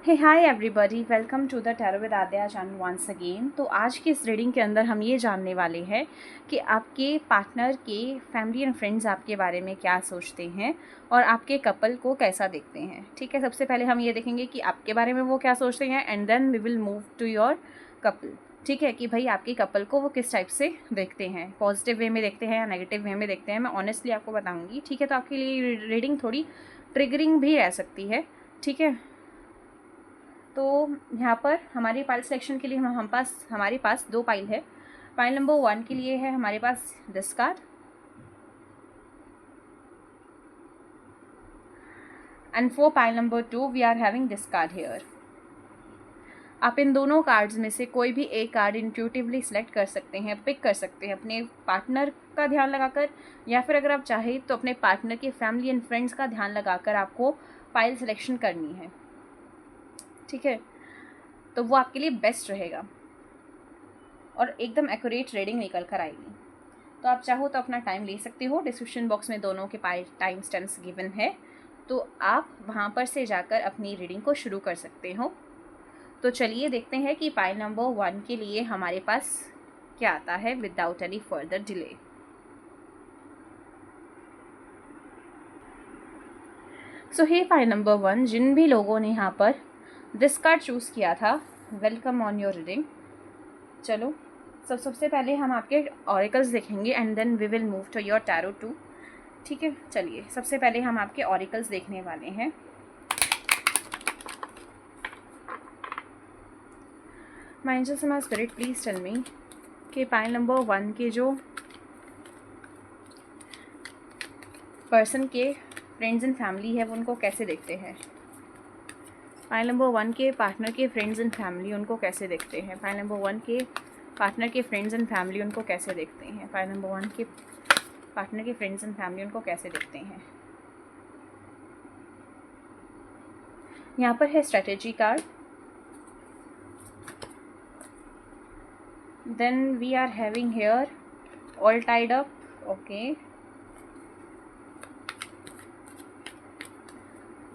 Hey hi everybody, welcome to the tarot with Aadya channel once again. तो आज की इस रीडिंग के अंदर हम ये जानने वाले हैं कि आपके पार्टनर के फैमिली एंड फ्रेंड्स आपके बारे में क्या सोचते हैं और आपके कपल को कैसा देखते हैं। ठीक है, सबसे पहले हम ये देखेंगे कि आपके बारे में वो क्या सोचते हैं and then we will move to your couple. ठीक है, कि भाई आपके कपल को वो किस टाइप से देखते हैं, पॉजिटिव वे में देखते हैं या नेगेटिव वे में देखते हैं। मैं ऑनेस्टली आपको बताऊँगी। ठीक है, तो आपके लिए रीडिंग थोड़ी ट्रिगरिंग भी रह सकती है। ठीक है, तो यहाँ पर हमारी पाइल सिलेक्शन के लिए हमारे पास दो पाइल है। पाइल नंबर 1 के लिए है हमारे पास this card and for pile number 2 we are having this card here. आप इन दोनों कार्ड्स में से कोई भी एक कार्ड इंट्यूटिवली सिलेक्ट कर सकते हैं, पिक कर सकते हैं अपने पार्टनर का ध्यान लगाकर, या फिर अगर आप चाहें तो अपने पार्टनर के फैमिली एंड फ्रेंड्स का ध्यान लगाकर आपको पाइल सिलेक्शन करनी है। ठीक है, तो वो आपके लिए बेस्ट रहेगा और एकदम एक्यूरेट रीडिंग निकल कर आएगी। तो आप चाहो तो अपना टाइम ले सकते हो। डिस्क्रिप्शन बॉक्स में दोनों के टाइम स्टैम्प्स गिवन है, तो आप वहाँ पर से जाकर अपनी रीडिंग को शुरू कर सकते हो। तो चलिए देखते हैं कि पाइल नंबर 1 के लिए हमारे पास क्या आता है विदाउट एनी फर्दर डिले। सो हे पाइल नंबर 1, जिन भी लोगों ने यहाँ पर दिस कार्ड चूज़ किया था, वेलकम ऑन योर रीडिंग। चलो सबसे पहले हम आपके ऑरिकल्स देखेंगे and then we will move to your tarot 2। ठीक है, चलिए सबसे पहले हम आपके ऑरिकल्स देखने वाले हैं। My angels and my spirit, please tell me कि पाइल नंबर 1 के जो पर्सन के फ्रेंड्स एंड फैमिली है वो उनको कैसे देखते हैं। पाइल नंबर 1 के पार्टनर के फ्रेंड्स एंड फैमिली उनको कैसे देखते हैं। पाइल नंबर 1 के पार्टनर के फ्रेंड्स एंड फैमिली उनको कैसे देखते हैं। पाइल नंबर 1 के पार्टनर के फ्रेंड्स एंड फैमिली उनको कैसे देखते हैं। यहाँ पर है strategy card, then we are having here all tied up. Okay,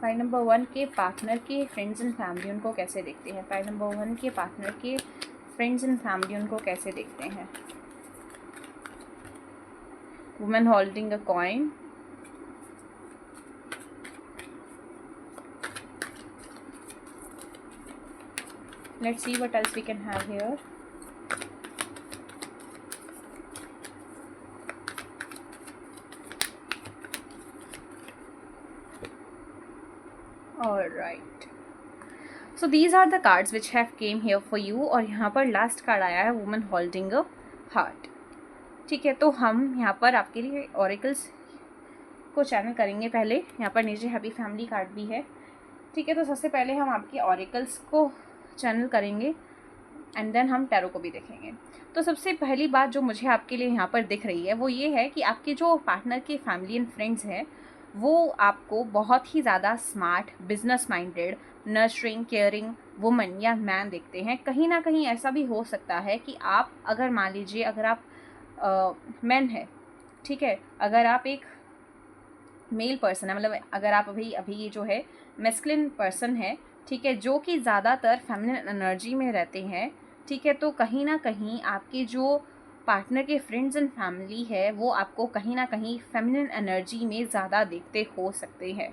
pile number 1 के पार्टनर के फ्रेंड्स एंड फैमिली उनको कैसे देखते हैं। पाइल नंबर 1 के पार्टनर के फ्रेंड्स एंड फैमिली उनको कैसे देखते हैं। Women holding a coin, let's see what else we can have here. All right, so these are the cards which have came here for you। और यहाँ पर last card आया है वुमेन होल्डिंग अ हार्ट। ठीक है, तो हम यहाँ पर आपके लिए ऑरिकल्स को चैनल करेंगे। पहले यहाँ पर नीचे हैप्पी फैमिली कार्ड भी है। ठीक है, तो सबसे पहले हम आपके ऑरिकल्स को चैनल करेंगे एंड देन हम टैरो को भी देखेंगे। तो सबसे पहली बात जो मुझे आपके लिए यहाँ पर दिख रही है वो ये है कि आपके जो पार्टनर के फैमिली एंड फ्रेंड्स हैं वो आपको बहुत ही ज़्यादा smart, business minded, nurturing, caring woman या मैन देखते हैं। कहीं ना कहीं ऐसा भी हो सकता है कि आप अगर मान लीजिए अगर आप मैन है, ठीक है, अगर आप एक मेल पर्सन है, मतलब अगर आप अभी जो है मेस्कुलिन पर्सन है, ठीक है, जो कि ज़्यादातर फेमिनिन एनर्जी में रहते हैं। ठीक है, तो कहीं ना कहीं आपके जो पार्टनर के फ्रेंड्स एंड फैमिली है वो आपको कहीं ना कहीं फेमिनिन एनर्जी में ज़्यादा देखते हो सकते हैं।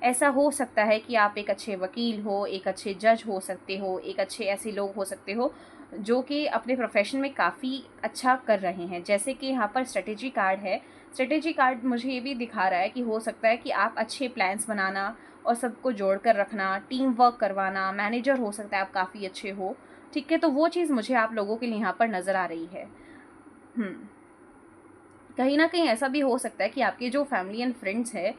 ऐसा हो सकता है कि आप एक अच्छे वकील हो, एक अच्छे जज हो सकते हो, एक अच्छे ऐसे लोग हो सकते हो जो कि अपने प्रोफेशन में काफ़ी अच्छा कर रहे हैं। जैसे कि यहाँ पर स्ट्रेटेजी कार्ड है। स्ट्रेटेजी कार्ड मुझे ये भी दिखा रहा है कि हो सकता है कि आप अच्छे प्लान्स बनाना और सबको जोड़ कर रखना, टीम वर्क करवाना, मैनेजर हो सकता है आप काफ़ी अच्छे हो। ठीक है, तो वो चीज़ मुझे आप लोगों के लिए यहाँ पर नज़र आ रही है। कहीं ना कहीं ऐसा भी हो सकता है कि आपके जो फैमिली एंड फ्रेंड्स है,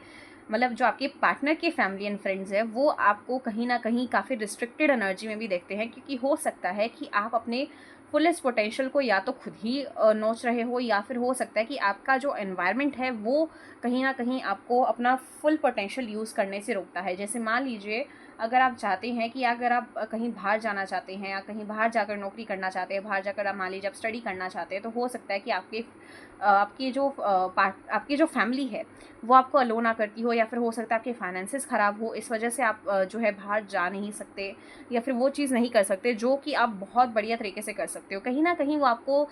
मतलब जो आपके पार्टनर के फैमिली एंड फ्रेंड्स है, वो आपको कहीं ना कहीं काफ़ी रिस्ट्रिक्टेड एनर्जी में भी देखते हैं, क्योंकि हो सकता है कि आप अपने फुलेस्ट पोटेंशियल को या तो खुद ही नोच रहे हो, या फिर हो सकता है कि आपका जो एनवायरनमेंट है वो कहीं ना कहीं आपको अपना फुल पोटेंशियल यूज़ करने से रोकता है। जैसे मान लीजिए अगर आप चाहते हैं कि अगर आप कहीं बाहर जाना चाहते हैं या कहीं बाहर जाकर नौकरी करना चाहते हैं, बाहर जाकर आप मान लीजिए आप स्टडी करना चाहते हैं, तो हो सकता है कि आपकी जो फैमिली है वो आपको अलो ना करती हो, या फिर हो सकता है आपके फाइनेंसेस ख़राब हो, इस वजह से आप जो है बाहर जा नहीं सकते या फिर वो चीज़ नहीं कर सकते जो कि आप बहुत बढ़िया तरीके से कर सकते हो। कहीं ना कहीं वो आपको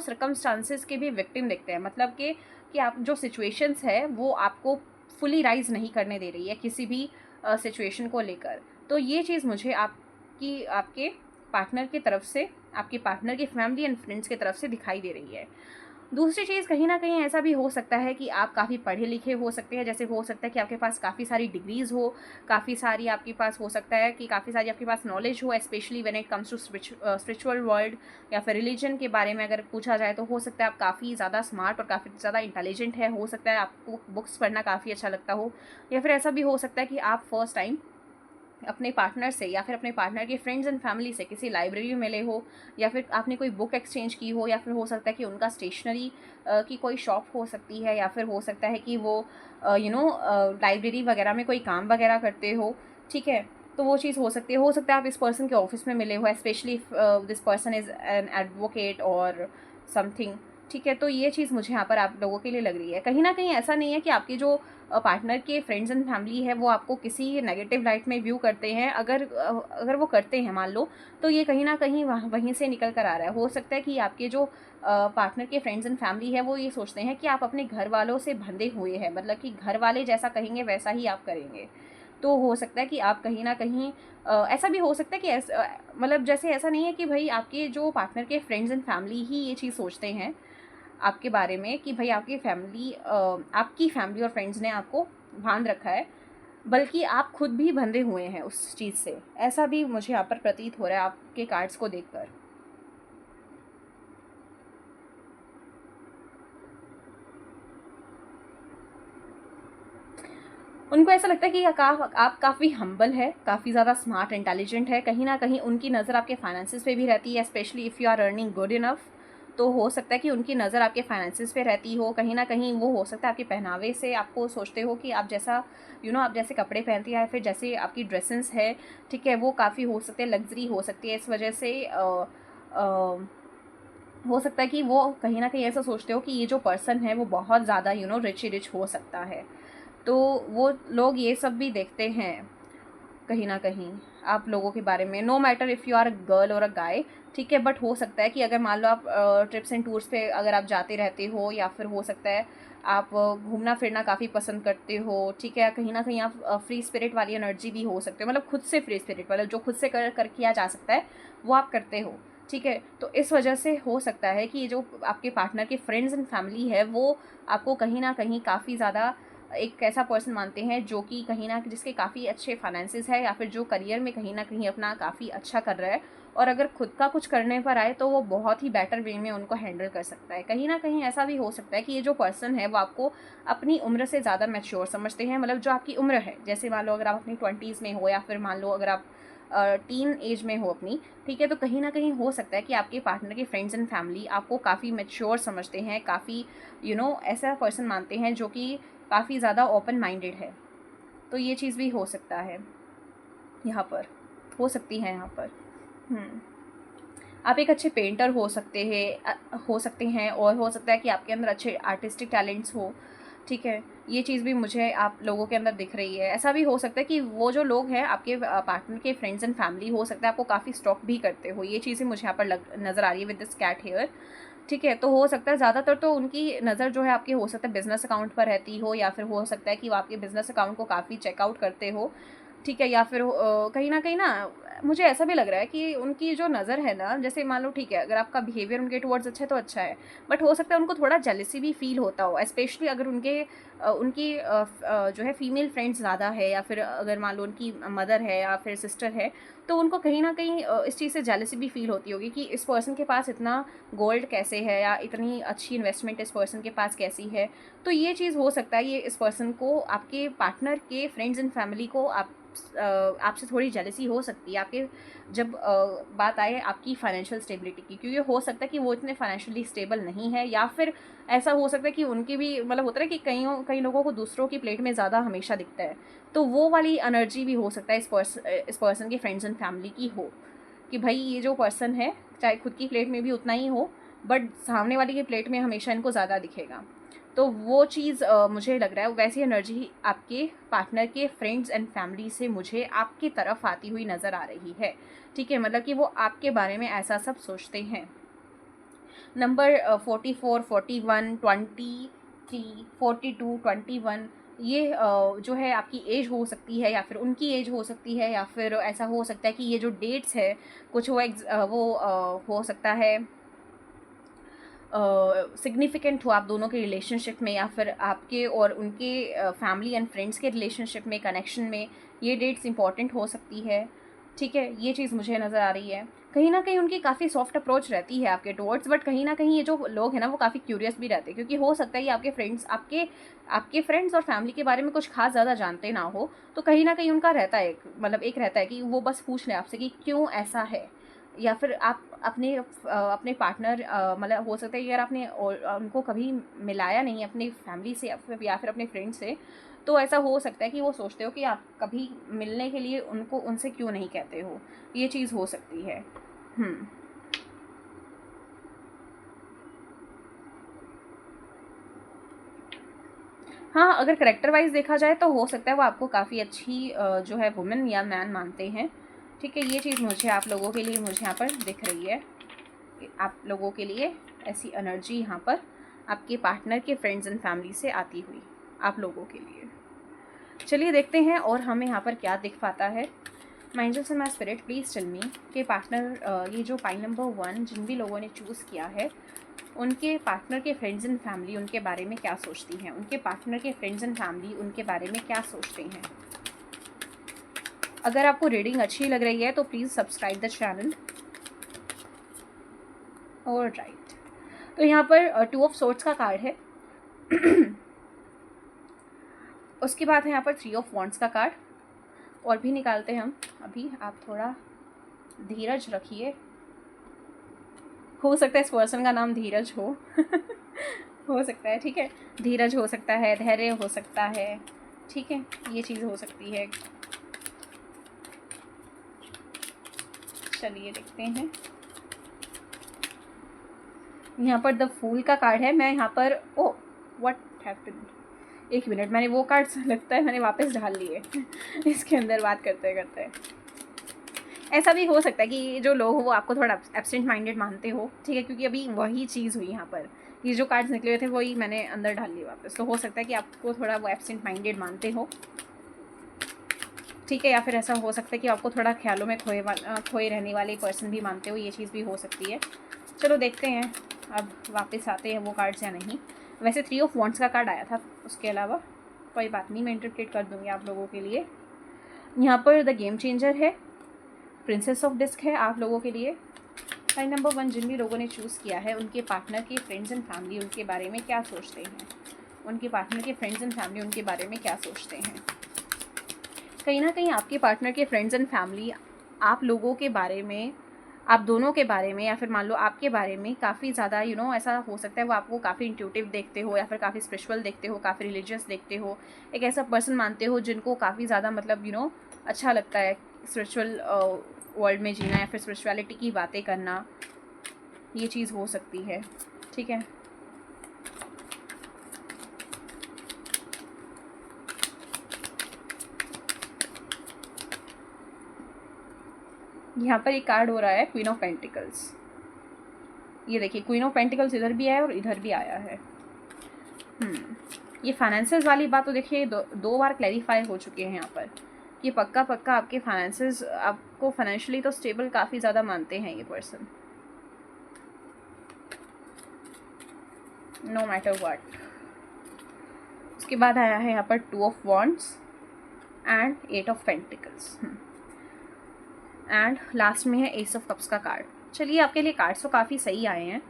सर्कमस्टांसिस के भी विक्टिम देखते हैं, मतलब कि आप जो सिचुएशंस है वो आपको फुली राइज नहीं करने दे रही है किसी भी सिचुएशन को लेकर। तो ये चीज़ मुझे आपके पार्टनर की तरफ से, आपके पार्टनर की फैमिली एंड फ्रेंड्स की तरफ से दिखाई दे रही है। दूसरी चीज़, कहीं ना कहीं ऐसा भी हो सकता है कि आप काफ़ी पढ़े लिखे हो सकते हैं, जैसे हो सकता है कि आपके पास काफ़ी सारी डिग्रीज़ हो, काफ़ी सारी आपके पास हो सकता है कि काफ़ी सारी आपके पास नॉलेज हो, specially when it comes to spiritual world या फिर रिलीजन के बारे में अगर पूछा जाए, तो हो सकता है आप काफ़ी ज़्यादा स्मार्ट और काफ़ी ज़्यादा इंटेलिजेंट है, हो सकता है आपको बुक्स पढ़ना काफ़ी अच्छा लगता हो, या फिर ऐसा भी हो सकता है कि आप फर्स्ट टाइम अपने पार्टनर से या फिर अपने पार्टनर के फ्रेंड्स एंड फैमिली से किसी लाइब्रेरी में मिले हो, या फिर आपने कोई बुक एक्सचेंज की हो, या फिर हो सकता है कि उनका स्टेशनरी की कोई शॉप हो सकती है, या फिर हो सकता है कि वो लाइब्रेरी वगैरह में कोई काम वगैरह करते हो, ठीक है। तो वो चीज़ हो सकती है। हो सकता है आप इस पर्सन के ऑफिस में मिले हो, specially this person is an advocate और समथिंग, ठीक है। तो ये चीज़ मुझे यहाँ पर आप लोगों के लिए लग रही है। कहीं ना कहीं ऐसा नहीं है कि आपकी जो पार्टनर के फ्रेंड्स एंड फैमिली है वो आपको किसी नेगेटिव लाइट में व्यू करते हैं। अगर वो करते हैं मान लो, तो ये कहीं ना कहीं वहीं से निकल कर आ रहा है। हो सकता है कि आपके जो पार्टनर के फ्रेंड्स एंड फैमिली है वो ये सोचते हैं कि आप अपने घर वालों से बंधे हुए हैं, मतलब कि घर वाले जैसा कहेंगे वैसा ही आप करेंगे। तो हो सकता है कि आप कहीं ना कहीं ऐसा भी हो सकता है कि मतलब जैसे ऐसा नहीं है कि भाई आपके जो पार्टनर के फ्रेंड्स एंड फैमिली ही ये चीज़ सोचते हैं आपके बारे में कि भाई आपकी फैमिली और फ्रेंड्स ने आपको बांध रखा है, बल्कि आप खुद भी बंधे हुए हैं उस चीज़ से। ऐसा भी मुझे यहाँ पर प्रतीत हो रहा है आपके कार्ड्स को देखकर। उनको ऐसा लगता है कि आप काफ़ी हम्बल है, काफ़ी ज़्यादा स्मार्ट इंटेलिजेंट है। कहीं ना कहीं उनकी नज़र आपके फाइनेंसिस पे भी रहती है, specially if you are earning good enough. तो हो सकता है कि उनकी नज़र आपके फाइनेंसिस पे रहती हो। कहीं ना कहीं वो हो सकता है आपके पहनावे से आपको सोचते हो कि आप जैसा आप जैसे कपड़े पहनती हैं, फिर जैसे आपकी ड्रेसेस है, ठीक है, वो काफ़ी हो सकते हैं लग्जरी हो सकती है। इस वजह से हो सकता है कि वो कहीं ना कहीं ऐसा सोचते हो कि ये जो पर्सन है वो बहुत ज़्यादा रिच रिच हो सकता है। तो वो लोग ये सब भी देखते हैं कहीं ना कहीं आप लोगों के बारे में, no matter if you are a girl और अ गाय, ठीक है। बट हो सकता है कि अगर मान लो आप ट्रिप्स एंड टूर्स पे अगर आप जाते रहते हो, या फिर हो सकता है आप घूमना फिरना काफ़ी पसंद करते हो, ठीक है, कहीं ना कहीं आप फ्री स्पिरिट वाली एनर्जी भी हो सकते हो, मतलब खुद से फ्री स्पिरिट वाला जो खुद से कर किया जा सकता है वो आप करते हो, ठीक है। तो इस वजह से हो सकता है कि ये जो आपके पार्टनर के फ्रेंड्स एंड फैमिली है वो आपको कहीं ना कहीं काफ़ी ज़्यादा एक ऐसा पर्सन मानते हैं जो कि कहीं ना जिसके काफ़ी अच्छे फाइनेंसिस है, या फिर जो करियर में कहीं ना कहीं अपना काफ़ी अच्छा कर रहा है, और अगर खुद का कुछ करने पर आए तो वो बहुत ही बेटर वे में उनको हैंडल कर सकता है। कहीं ना कहीं ऐसा भी हो सकता है कि ये जो पर्सन है वो आपको अपनी उम्र से ज़्यादा मैच्योर समझते हैं, मतलब जो आपकी उम्र है, जैसे मान लो अगर आप अपनी 20s में हो, या फिर मान लो अगर आप टीन एज में हो अपनी, ठीक है। तो कहीं ना कहीं हो सकता है कि आपके पार्टनर के फ्रेंड्स एंड फैमिली आपको काफ़ी मैच्योर समझते हैं, काफ़ी ऐसा पर्सन मानते हैं जो कि काफ़ी ज़्यादा ओपन माइंडेड है। तो ये चीज़ भी हो सकता है, यहाँ पर हो सकती है यहाँ पर। आप एक अच्छे पेंटर हो सकते हैं, और हो सकता है कि आपके अंदर अच्छे आर्टिस्टिक टैलेंट्स हो, ठीक है। ये चीज़ भी मुझे आप लोगों के अंदर दिख रही है। ऐसा भी हो सकता है कि वो जो लोग हैं आपके पार्टनर के फ्रेंड्स एंड फैमिली, हो सकता है आपको काफ़ी स्टॉक भी करते हो। ये चीज़ें मुझे यहाँ पर नज़र आ रही है विद दिस कैट हेयर, ठीक है। तो हो सकता है ज़्यादातर तो उनकी नज़र जो है आपके हो सकता है बिज़नेस अकाउंट पर रहती हो, या फिर हो सकता है कि वो आपके बिज़नेस अकाउंट को काफ़ी चेकआउट करते हो, ठीक है। या फिर कहीं ना मुझे ऐसा भी लग रहा है कि उनकी जो नज़र है ना, जैसे मान लो ठीक है, अगर आपका बिहेवियर उनके टुवर्ड्स अच्छा है तो अच्छा है, बट हो सकता है उनको थोड़ा जेलसी भी फील होता हो, स्पेशली अगर उनकी जो है फीमेल फ्रेंड्स ज़्यादा है, या फिर अगर मान लो उनकी मदर है या फिर सिस्टर है, तो उनको कहीं ना कहीं इस चीज़ से जेलसी भी फील होती होगी कि इस पर्सन के पास इतना गोल्ड कैसे है, या इतनी अच्छी इन्वेस्टमेंट इस पर्सन के पास कैसी है। तो ये चीज़ हो सकता है, ये इस पर्सन को, आपके पार्टनर के फ्रेंड्स एंड फैमिली को आप आपसे थोड़ी जेलसी हो सकती है आपके जब बात आए आपकी फाइनेंशियल स्टेबिलिटी की, क्योंकि हो सकता है कि वो इतने फाइनेंशियली स्टेबल नहीं है, या फिर ऐसा हो सकता है कि उनकी भी मतलब होता है कि कई लोगों को दूसरों की प्लेट में ज़्यादा हमेशा दिखता है, तो वो वाली एनर्जी भी हो सकता है इस पर्सन के फ्रेंड्स एंड फैमिली की हो, कि भाई ये जो पर्सन है चाहे खुद की प्लेट में भी उतना ही हो बट सामने वाली की प्लेट में हमेशा इनको ज़्यादा दिखेगा। तो वो चीज़ मुझे लग रहा है वैसी एनर्जी आपके पार्टनर के फ्रेंड्स एंड फैमिली से मुझे आपकी तरफ आती हुई नज़र आ रही है। ठीक है, मतलब कि वो आपके बारे में ऐसा सब सोचते हैं। नंबर 44, 41, 20, 42, 21 ये जो है आपकी एज हो सकती है, या फिर उनकी एज हो सकती है, या फिर ऐसा हो सकता है कि ये जो डेट्स है कुछ वो हो सकता है सिग्निफिकेंट हो आप दोनों के रिलेशनशिप में, या फिर आपके और उनके फैमिली एंड फ्रेंड्स के रिलेशनशिप में, कनेक्शन में ये डेट्स इंपॉर्टेंट हो सकती है। ठीक है, ये चीज़ मुझे नज़र आ रही है। कहीं ना कहीं उनकी काफ़ी सॉफ्ट अप्रोच रहती है आपके टुवर्ड्स, बट कहीं ना कहीं ये जो लोग हैं ना वो काफ़ी क्यूरियस भी रहते हैं, क्योंकि हो सकता है कि आपके फ्रेंड्स और फैमिली के बारे में कुछ खास ज़्यादा जानते ना हो, तो कहीं ना कहीं उनका रहता है मतलब एक रहता है कि वो बस पूछ लें आपसे कि क्यों ऐसा है, या फिर आप अपने पार्टनर मतलब हो सकता है कि अगर आपने उनको कभी मिलाया नहीं अपनी फैमिली से या फिर अपने फ्रेंड से, तो ऐसा हो सकता है कि वो सोचते हो कि आप कभी मिलने के लिए उनसे क्यों नहीं कहते हो, ये चीज़ हो सकती है। हाँ, अगर करेक्टर वाइज देखा जाए तो हो सकता है वो आपको काफ़ी अच्छी जो है वुमेन या मैन मानते हैं। ठीक है, ये चीज़ मुझे आप लोगों के लिए मुझे यहाँ पर दिख रही है कि आप लोगों के लिए ऐसी एनर्जी यहाँ पर आपके पार्टनर के फ्रेंड्स एंड फैमिली से आती हुई आप लोगों के लिए। चलिए देखते हैं और हमें यहाँ पर क्या दिख पाता है। My angels and my spirit please tell me कि पार्टनर ये जो पाइल नंबर 1 जिन भी लोगों ने चूज़ किया है उनके पार्टनर के फ्रेंड्स एंड फैमिली उनके बारे में क्या सोचती हैं, उनके पार्टनर के फ्रेंड्स एंड फैमिली उनके बारे में क्या सोचते हैं। अगर आपको रीडिंग अच्छी लग रही है तो प्लीज़ सब्सक्राइब द चैनल। और राइट, तो यहाँ पर 2 ऑफ सोर्ड्स का कार्ड है। उसके बाद है यहाँ पर 3 ऑफ वॉन्ड्स का कार्ड, और भी निकालते हैं हम। अभी आप थोड़ा धीरज रखिए, हो सकता है इस पर्सन का नाम धीरज हो। हो सकता है, ठीक है, धीरज हो सकता है, धैर्य हो सकता है, ठीक है, ये चीज़ हो सकती है। चलिए देखते हैं। यहाँ पर द फूल का कार्ड है। मैं यहाँ पर व्हाट हैपेंड, एक मिनट, मैंने वो कार्ड्स लगता है मैंने वापस डाल लिए इसके अंदर बात करते करते। ऐसा भी हो सकता है कि जो लोग हो वो आपको थोड़ा एब्सेंट माइंडेड मानते हो, ठीक है, क्योंकि अभी वही चीज़ हुई यहाँ पर, ये जो कार्ड्स निकले हुए थे वही मैंने अंदर डाल लिए वापस, तो हो सकता है कि आपको थोड़ा वो एब्सेंट माइंडेड मानते हो, ठीक है, या फिर ऐसा हो सकता है कि आपको थोड़ा ख्यालों में खोए रहने वाले पर्सन भी मानते हो, ये चीज़ भी हो सकती है। चलो देखते हैं अब वापस आते हैं वो कार्ड्स या नहीं। वैसे 3 ऑफ वॉन्ड्स का कार्ड आया था, उसके अलावा कोई बात नहीं, मैं इंटरप्रेट कर दूँगी आप लोगों के लिए। यहाँ पर द गेम चेंजर है, प्रिंसेस ऑफ डिस्क है आप लोगों के लिए। लाइन नंबर 1 जिन भी लोगों ने चूज़ किया है उनके पार्टनर के फ्रेंड्स एंड फैमिली उनके बारे में क्या सोचते हैं, उनके पार्टनर के फ्रेंड्स एंड फैमिली उनके बारे में क्या सोचते हैं। कहीं ना कहीं आपके पार्टनर के फ्रेंड्स एंड फैमिली आप लोगों के बारे में, आप दोनों के बारे में, या फिर मान लो आपके बारे में काफ़ी ज़्यादा ऐसा हो सकता है वो आपको काफ़ी इंट्यूटिव देखते हो, या फिर काफ़ी स्पिरिचुअल देखते हो, काफ़ी रिलीजियस देखते हो, एक ऐसा पर्सन मानते हो जिनको काफ़ी ज़्यादा मतलब अच्छा लगता है स्पिरिचुअल वर्ल्ड में जीना, या फिर स्पिरिचुअलिटी की बातें करना, ये चीज़ हो सकती है, ठीक है। यहाँ पर एक कार्ड हो रहा है क्वीन ऑफ पेंटिकल्स। ये देखिए क्वीन ऑफ पेंटिकल्स इधर भी आया और इधर भी आया है। ये फाइनेंसेस वाली बात तो देखिए दो बार क्लैरिफाई हो चुके हैं यहाँ पर। ये पक्का आपके फाइनेंसेस, आपको फाइनेंशियली तो स्टेबल काफ़ी ज़्यादा मानते हैं ये पर्सन, नो मैटर व्हाट। उसके बाद आया है यहाँ पर 2 of wands and 8 of pentacles, and last में है एस ऑफ कप्स का कार्ड। चलिए आपके लिए कार्ड्स तो काफ़ी सही आए हैं,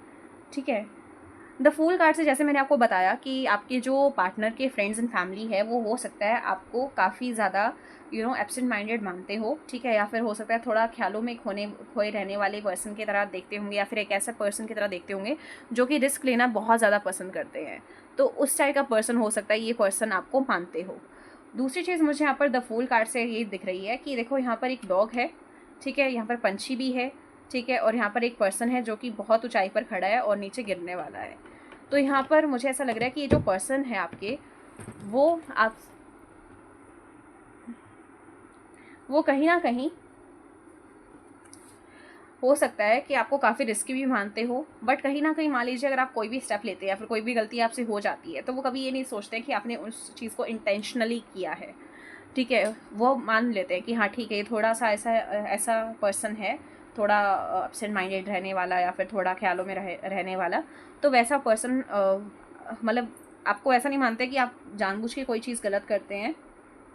ठीक है। द फूल कार्ड से जैसे मैंने आपको बताया कि आपके जो पार्टनर के फ्रेंड्स एंड फैमिली है वो हो सकता है आपको काफ़ी ज़्यादा एब्सेंट माइंडेड मानते हो, ठीक है, या फिर हो सकता है थोड़ा ख्यालों में खोए रहने वाले पर्सन की तरह देखते होंगे, या फिर एक ऐसा पर्सन की तरह देखते होंगे जो कि रिस्क लेना बहुत ज़्यादा पसंद करते हैं। तो उस टाइप का पर्सन हो सकता है ये पर्सन आपको मानते हो। दूसरी चीज़ मुझे यहाँ पर द फूल कार्ड से ये दिख रही है कि देखो यहाँ पर एक डॉग है, ठीक है, यहाँ पर पंछी भी है, ठीक है, और यहाँ पर एक पर्सन है जो कि बहुत ऊंचाई पर खड़ा है और नीचे गिरने वाला है। तो यहाँ पर मुझे ऐसा लग रहा है कि ये जो पर्सन है आपके, वो कहीं ना कहीं हो सकता है कि आपको काफ़ी रिस्की भी मानते हो, बट कहीं ना कहीं मान लीजिए अगर आप कोई भी स्टेप लेते हैं या फिर कोई भी गलती आपसे हो जाती है तो वो कभी ये नहीं सोचते कि आपने उस चीज़ को इंटेंशनली किया है, ठीक है। वो मान लेते हैं कि हाँ ठीक है, ये थोड़ा सा ऐसा ऐसा पर्सन है, थोड़ा एब्सेंट माइंडेड रहने वाला या फिर थोड़ा ख्यालों में रहने वाला। तो वैसा पर्सन मतलब आपको ऐसा नहीं मानते कि आप जानबूझ के कोई चीज़ गलत करते हैं,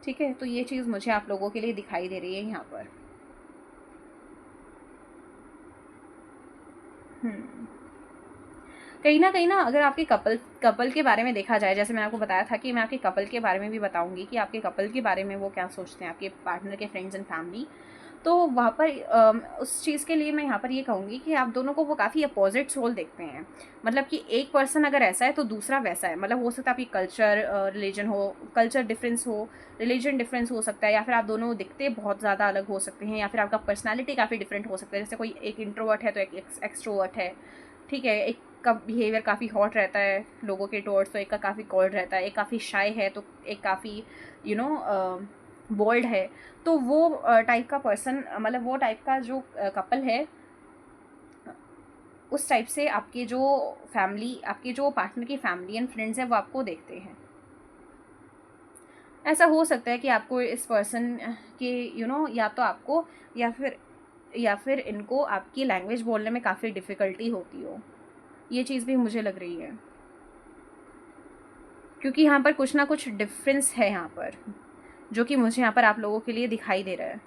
ठीक है। तो ये चीज़ मुझे आप लोगों के लिए दिखाई दे रही है यहाँ पर। कहीं ना अगर आपके कपल के बारे में देखा जाए, जैसे मैंने आपको बताया था कि मैं आपके कपल के बारे में भी बताऊंगी कि आपके कपल के बारे में वो क्या सोचते हैं, आपके पार्टनर के फ्रेंड्स एंड फैमिली। तो वहाँ पर उस चीज़ के लिए मैं यहाँ पर ये कहूँगी कि आप दोनों को वो काफ़ी अपोजिट सोल देखते हैं। मतलब कि एक पर्सन अगर ऐसा है तो दूसरा वैसा है। मतलब हो सकता है आपकी कल्चर डिफरेंस हो, रिलीजन डिफरेंस हो सकता है, या फिर आप दोनों दिखते बहुत ज़्यादा अलग हो सकते हैं, या फिर आपका पर्सनैलिटी काफ़ी डिफरेंट हो सकता है। जैसे कोई एक इंट्रोवर्ट है तो एक एक्सट्रोवर्ट है, ठीक है, एक का बिहेवियर काफ़ी हॉट रहता है लोगों के टुवर्ड्स, तो एक का काफ़ी कोल्ड रहता है, एक काफ़ी शाय है तो एक काफ़ी बोल्ड है। तो वो टाइप का पर्सन, मतलब वो टाइप का जो कपल है, उस टाइप से आपके जो पार्टनर की फैमिली एंड फ्रेंड्स हैं वो आपको देखते हैं। ऐसा हो सकता है कि आपको इस पर्सन के या तो आपको या फिर इनको आपकी लैंग्वेज बोलने में काफ़ी डिफ़िकल्टी होती हो। ये चीज़ भी मुझे लग रही है, क्योंकि यहाँ पर कुछ ना कुछ डिफरेंस है यहाँ पर, जो कि मुझे यहाँ पर आप लोगों के लिए दिखाई दे रहा है।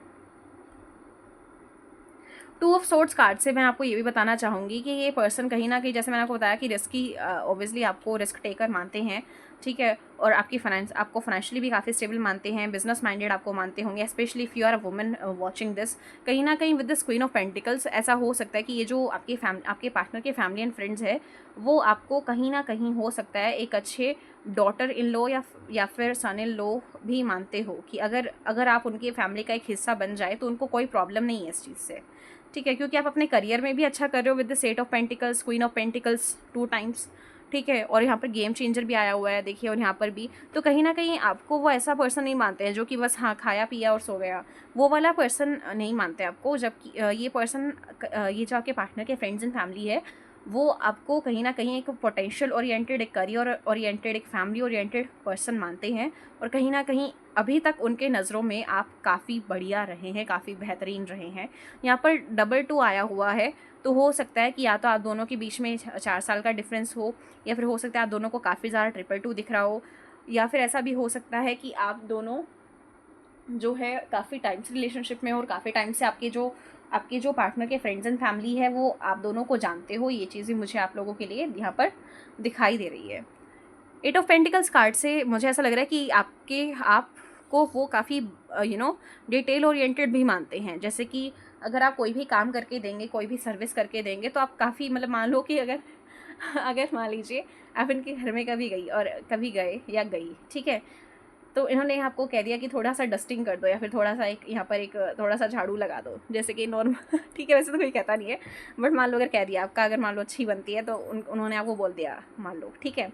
टू ऑफ सोर्ड्स कार्ड से मैं आपको ये भी बताना चाहूँगी कि ये पर्सन कहीं ना कहीं, जैसे मैंने आपको बताया कि रिस्की, ऑब्वियसली आपको रिस्क टेकर मानते हैं, ठीक है, और आपको फाइनेंशियली भी काफ़ी स्टेबल मानते हैं, बिजनेस माइंडेड आपको मानते होंगे, specially if you are a woman watching this. कहीं ना कहीं with this queen of pentacles ऐसा हो सकता है कि ये जो आपके पार्टनर के फैमिली एंड फ्रेंड्स है वो आपको कहीं ना कहीं हो सकता है एक अच्छे डॉटर इन लॉ या फिर सन इन लॉ भी मानते हो, कि अगर आप उनके फैमिली का एक हिस्सा बन जाए तो उनको कोई प्रॉब्लम नहीं है इस चीज़ से, ठीक है, क्योंकि आप अपने करियर में भी अच्छा कर रहे हो with the set of pentacles, queen of pentacles 2 times, ठीक है, और यहाँ पर गेम चेंजर भी आया हुआ है देखिए, और यहाँ पर भी। तो कहीं ना कहीं आपको वो ऐसा पर्सन नहीं मानते हैं जो कि बस हाँ खाया पिया और सो गया, वो वाला पर्सन नहीं मानते आपको। जबकि ये पर्सन, ये जो आपके पार्टनर के फ्रेंड्स एंड फैमिली है, वो आपको कहीं ना कहीं एक पोटेंशियल ओरिएंटेड, एक करियर ओरिएंटेड, एक फैमिली ओरिएंटेड पर्सन मानते हैं, और कहीं ना कहीं अभी तक उनके नज़रों में आप काफ़ी बढ़िया रहे हैं, काफ़ी बेहतरीन रहे हैं। यहाँ पर डबल 2 आया हुआ है, तो हो सकता है कि या तो आप दोनों के बीच में 4 साल का डिफरेंस हो, या फिर हो सकता है आप दोनों को काफ़ी ज़्यादा 222 दिख रहा हो, या फिर ऐसा भी हो सकता है कि आप दोनों जो है काफ़ी टाइम से रिलेशनशिप में हो, और काफ़ी टाइम से आपके जो पार्टनर के फ्रेंड्स एंड फैमिली है वो आप दोनों को जानते हो। ये चीज़ें मुझे आप लोगों के लिए यहाँ पर दिखाई दे रही है। 8 ऑफ पेंटिकल्स कार्ड से मुझे ऐसा लग रहा है कि आपको वो काफ़ी डिटेल ओरिएंटेड भी मानते हैं। जैसे कि अगर आप कोई भी काम करके देंगे, कोई भी सर्विस करके देंगे, तो आप काफ़ी, मतलब मान लो कि अगर अगर मान लीजिए आप इनके घर में कभी गए या गई, ठीक है, तो इन्होंने आपको कह दिया कि थोड़ा सा डस्टिंग कर दो, या फिर थोड़ा सा यहाँ पर एक थोड़ा सा झाड़ू लगा दो, जैसे कि नॉर्मल ठीक है, वैसे तो कोई कहता नहीं है, बट मान लो अगर कह दिया, अगर मान लो अच्छी बनती है तो उन्होंने आपको बोल दिया, मान लो, ठीक है,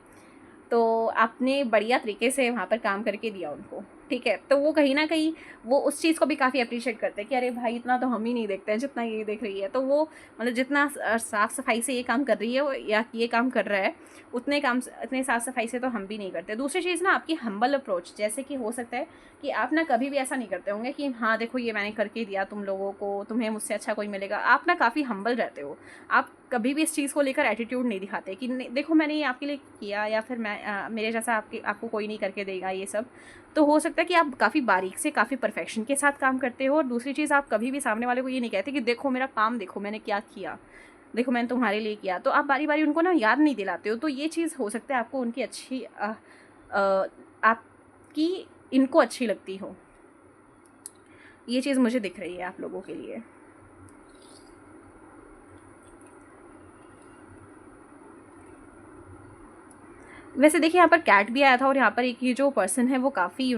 तो आपने बढ़िया तरीके से वहाँ पर काम करके दिया उनको, ठीक है, तो वो कहीं ना कहीं वो उस चीज़ को भी काफ़ी अप्रिशिएट करते हैं कि अरे भाई इतना तो हम ही नहीं देखते हैं जितना ये देख रही है। तो वो मतलब जितना साफ़ सफाई से ये काम कर रही है या ये काम कर रहा है, इतने साफ़ सफाई से तो हम भी नहीं करते। दूसरी चीज़ ना, आपकी हम्बल अप्रोच, जैसे कि हो सकता है कि आप ना कभी भी ऐसा नहीं करते होंगे कि हाँ देखो ये मैंने करके दिया तुम लोगों को, तुम्हें मुझसे अच्छा कोई मिलेगा। आप ना काफ़ी हम्बल रहते हो, आप कभी भी इस चीज़ को लेकर एटीट्यूड नहीं दिखाते कि देखो मैंने ये आपके लिए किया, या फिर मेरे जैसा आपको कोई नहीं करके देगा ये सब। तो हो सकता है कि आप काफ़ी बारीक से, काफ़ी परफेक्शन के साथ काम करते हो। और दूसरी चीज़, आप कभी भी सामने वाले को ये नहीं कहते कि देखो मेरा काम, देखो मैंने क्या किया। देखो मैंने तुम्हारे लिए किया, तो आप बारी बारी उनको ना याद नहीं दिलाते हो, तो ये चीज़ हो सकता है आपको उनकी अच्छी आपकी इनको अच्छी लगती हो। ये चीज़ मुझे दिख रही है आप लोगों के लिए। वैसे देखिए यहाँ पर कैट भी आया था, और यहाँ पर एक ये जो पर्सन है वो काफ़ी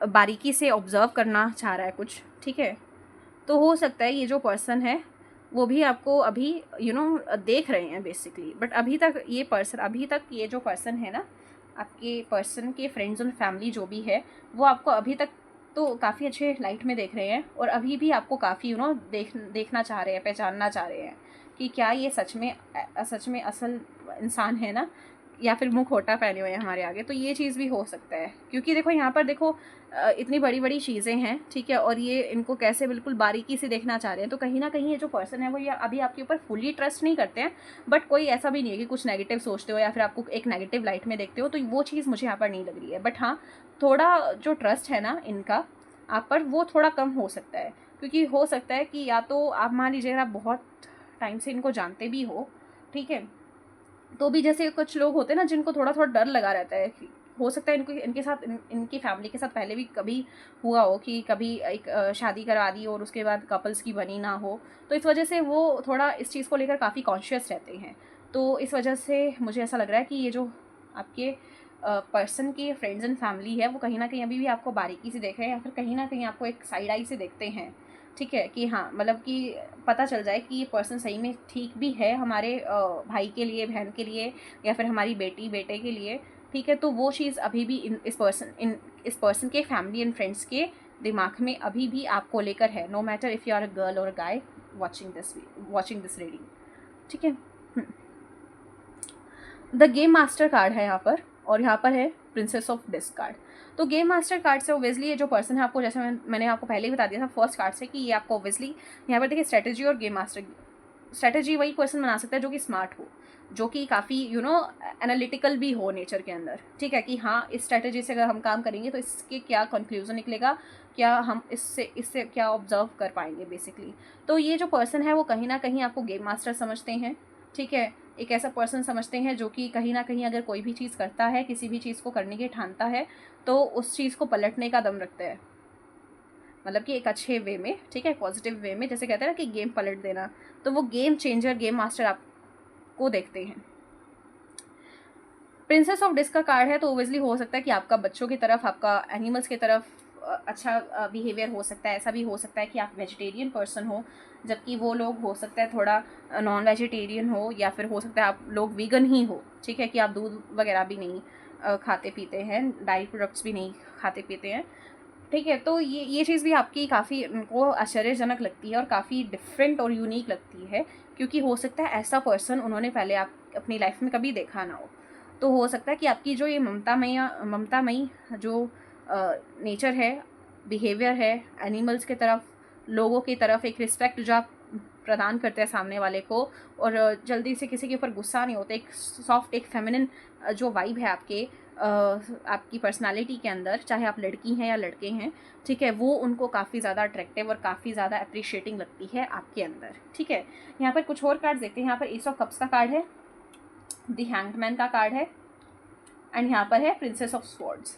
बारीकी से ऑब्ज़र्व करना चाह रहा है कुछ, ठीक है। तो हो सकता है ये जो पर्सन है वो भी आपको अभी देख रहे हैं बेसिकली, बट अभी तक ये जो पर्सन है ना, आपके पर्सन के फ्रेंड्स और फैमिली जो भी है, वो आपको अभी तक तो काफ़ी अच्छे लाइट में देख रहे हैं, और अभी भी आपको काफ़ी देखना चाह रहे हैं, पहचानना चाह रहे हैं कि क्या ये सच में असल इंसान है ना, या फिर मुँह खोटा पहने हुए हैं हमारे आगे। तो ये चीज़ भी हो सकता है, क्योंकि देखो यहाँ पर देखो इतनी बड़ी बड़ी चीज़ें हैं, ठीक है, और ये इनको कैसे बिल्कुल बारीकी से देखना चाह रहे हैं। तो कहीं ना कहीं ये जो पर्सन है वो ये अभी आपके ऊपर फुली ट्रस्ट नहीं करते हैं, बट कोई ऐसा भी नहीं है कि कुछ नेगेटिव सोचते हो या फिर आपको एक नेगेटिव लाइट में देखते हो, तो वो चीज़ मुझे यहाँ पर नहीं लग रही है। बट हाँ, थोड़ा जो ट्रस्ट है ना इनका आप पर, वो थोड़ा कम हो सकता है, क्योंकि हो सकता है कि या तो आप मान लीजिए आप बहुत टाइम से इनको जानते भी हो, ठीक है, तो भी जैसे कुछ लोग होते हैं ना जिनको थोड़ा थोड़ा डर लगा रहता है, हो सकता है इनके साथ इनकी फैमिली के साथ पहले भी कभी हुआ हो कि कभी एक शादी करवा दी और उसके बाद कपल्स की बनी ना हो, तो इस वजह से वो थोड़ा इस चीज़ को लेकर काफ़ी कॉन्शियस रहते हैं। तो इस वजह से मुझे ऐसा लग रहा है कि ये जो आपके पर्सन के फ्रेंड्स एंड फैमिली है वो कहीं ना कहीं अभी भी आपको बारीकी से देख रहे हैं, या फिर कहीं ना कहीं आपको एक साइड आई से देखते हैं, ठीक है, कि हाँ मतलब कि पता चल जाए कि ये पर्सन सही में ठीक भी है हमारे भाई के लिए, बहन के लिए, या फिर हमारी बेटी बेटे के लिए, ठीक है। तो वो चीज़ अभी भी इस पर्सन के फैमिली एंड फ्रेंड्स के दिमाग में अभी भी आपको लेकर है, no matter if you are a girl और a guy watching this reading, ठीक है। द गेम मास्टर कार्ड है यहाँ पर, और यहाँ पर है प्रिंसेस ऑफ डिस्क कार्ड। तो गेम मास्टर कार्ड से ओबियसली ये जो पर्सन है आपको, जैसे मैंने आपको पहले ही बता दिया था फर्स्ट कार्ड से, कि ये आपको ओबियसली यहाँ पर देखिए स्ट्रेटेजी और गेम मास्टर, स्ट्रेटेजी वही पर्सन बना सकता है जो कि स्मार्ट हो, जो कि काफ़ी एनालिटिकल भी हो नेचर के अंदर, ठीक है, कि हाँ इस स्ट्रेटेजी से अगर हम काम करेंगे तो इसके क्या कंक्लूजन निकलेगा, क्या हम इससे क्या ऑब्जर्व कर पाएंगे बेसिकली। तो ये जो पर्सन है वो कहीं ना कहीं आपको गेम मास्टर समझते हैं, ठीक है, एक ऐसा पर्सन समझते हैं जो कि कहीं ना कहीं अगर कोई भी चीज़ करता है, किसी भी चीज़ को करने की ठानता है, तो उस चीज़ को पलटने का दम रखता है, मतलब कि एक अच्छे वे में, ठीक है, पॉजिटिव वे में, जैसे कहते हैं ना कि गेम पलट देना, तो वो गेम चेंजर गेम मास्टर आपको देखते हैं। प्रिंसेस ऑफ डिस्क का कार्ड है, तो ओबियसली हो सकता है कि आपका बच्चों की तरफ, आपका एनिमल्स की तरफ अच्छा बिहेवियर हो सकता है। ऐसा भी हो सकता है कि आप वेजिटेरियन पर्सन हो, जबकि वो लोग हो सकता है थोड़ा नॉन वेजिटेरियन हो, या फिर हो सकता है आप लोग वीगन ही हो, ठीक है, कि आप दूध वगैरह भी नहीं खाते पीते हैं, डायरी प्रोडक्ट्स भी नहीं खाते पीते हैं, ठीक है। तो ये चीज़ भी आपकी काफ़ी उनको आश्चर्यजनक लगती है और काफ़ी डिफरेंट और यूनिक लगती है, क्योंकि हो सकता है ऐसा पर्सन उन्होंने पहले आप अपनी लाइफ में कभी देखा ना हो। तो हो सकता है कि आपकी जो ये ममतामयी जो नेचर है, बिहेवियर है, एनिमल्स की तरफ, लोगों की तरफ एक रिस्पेक्ट जो आप प्रदान करते हैं सामने वाले को, और जल्दी से किसी के ऊपर गुस्सा नहीं होते, एक सॉफ्ट, एक फेमिनिन जो वाइब है आपकी पर्सनालिटी के अंदर, चाहे आप लड़की हैं या लड़के हैं, ठीक है, वो उनको काफ़ी ज़्यादा अट्रैक्टिव और काफ़ी ज़्यादा अप्रिशिएटिंग लगती है आपके अंदर, ठीक है। यहाँ पर कुछ और कार्ड देखते हैं। यहाँ पर एस ऑफ कप्स का कार्ड है, द हैंगमैन का कार्ड है, एंड यहाँ पर है प्रिंसेस ऑफ स्वॉर्ड्स।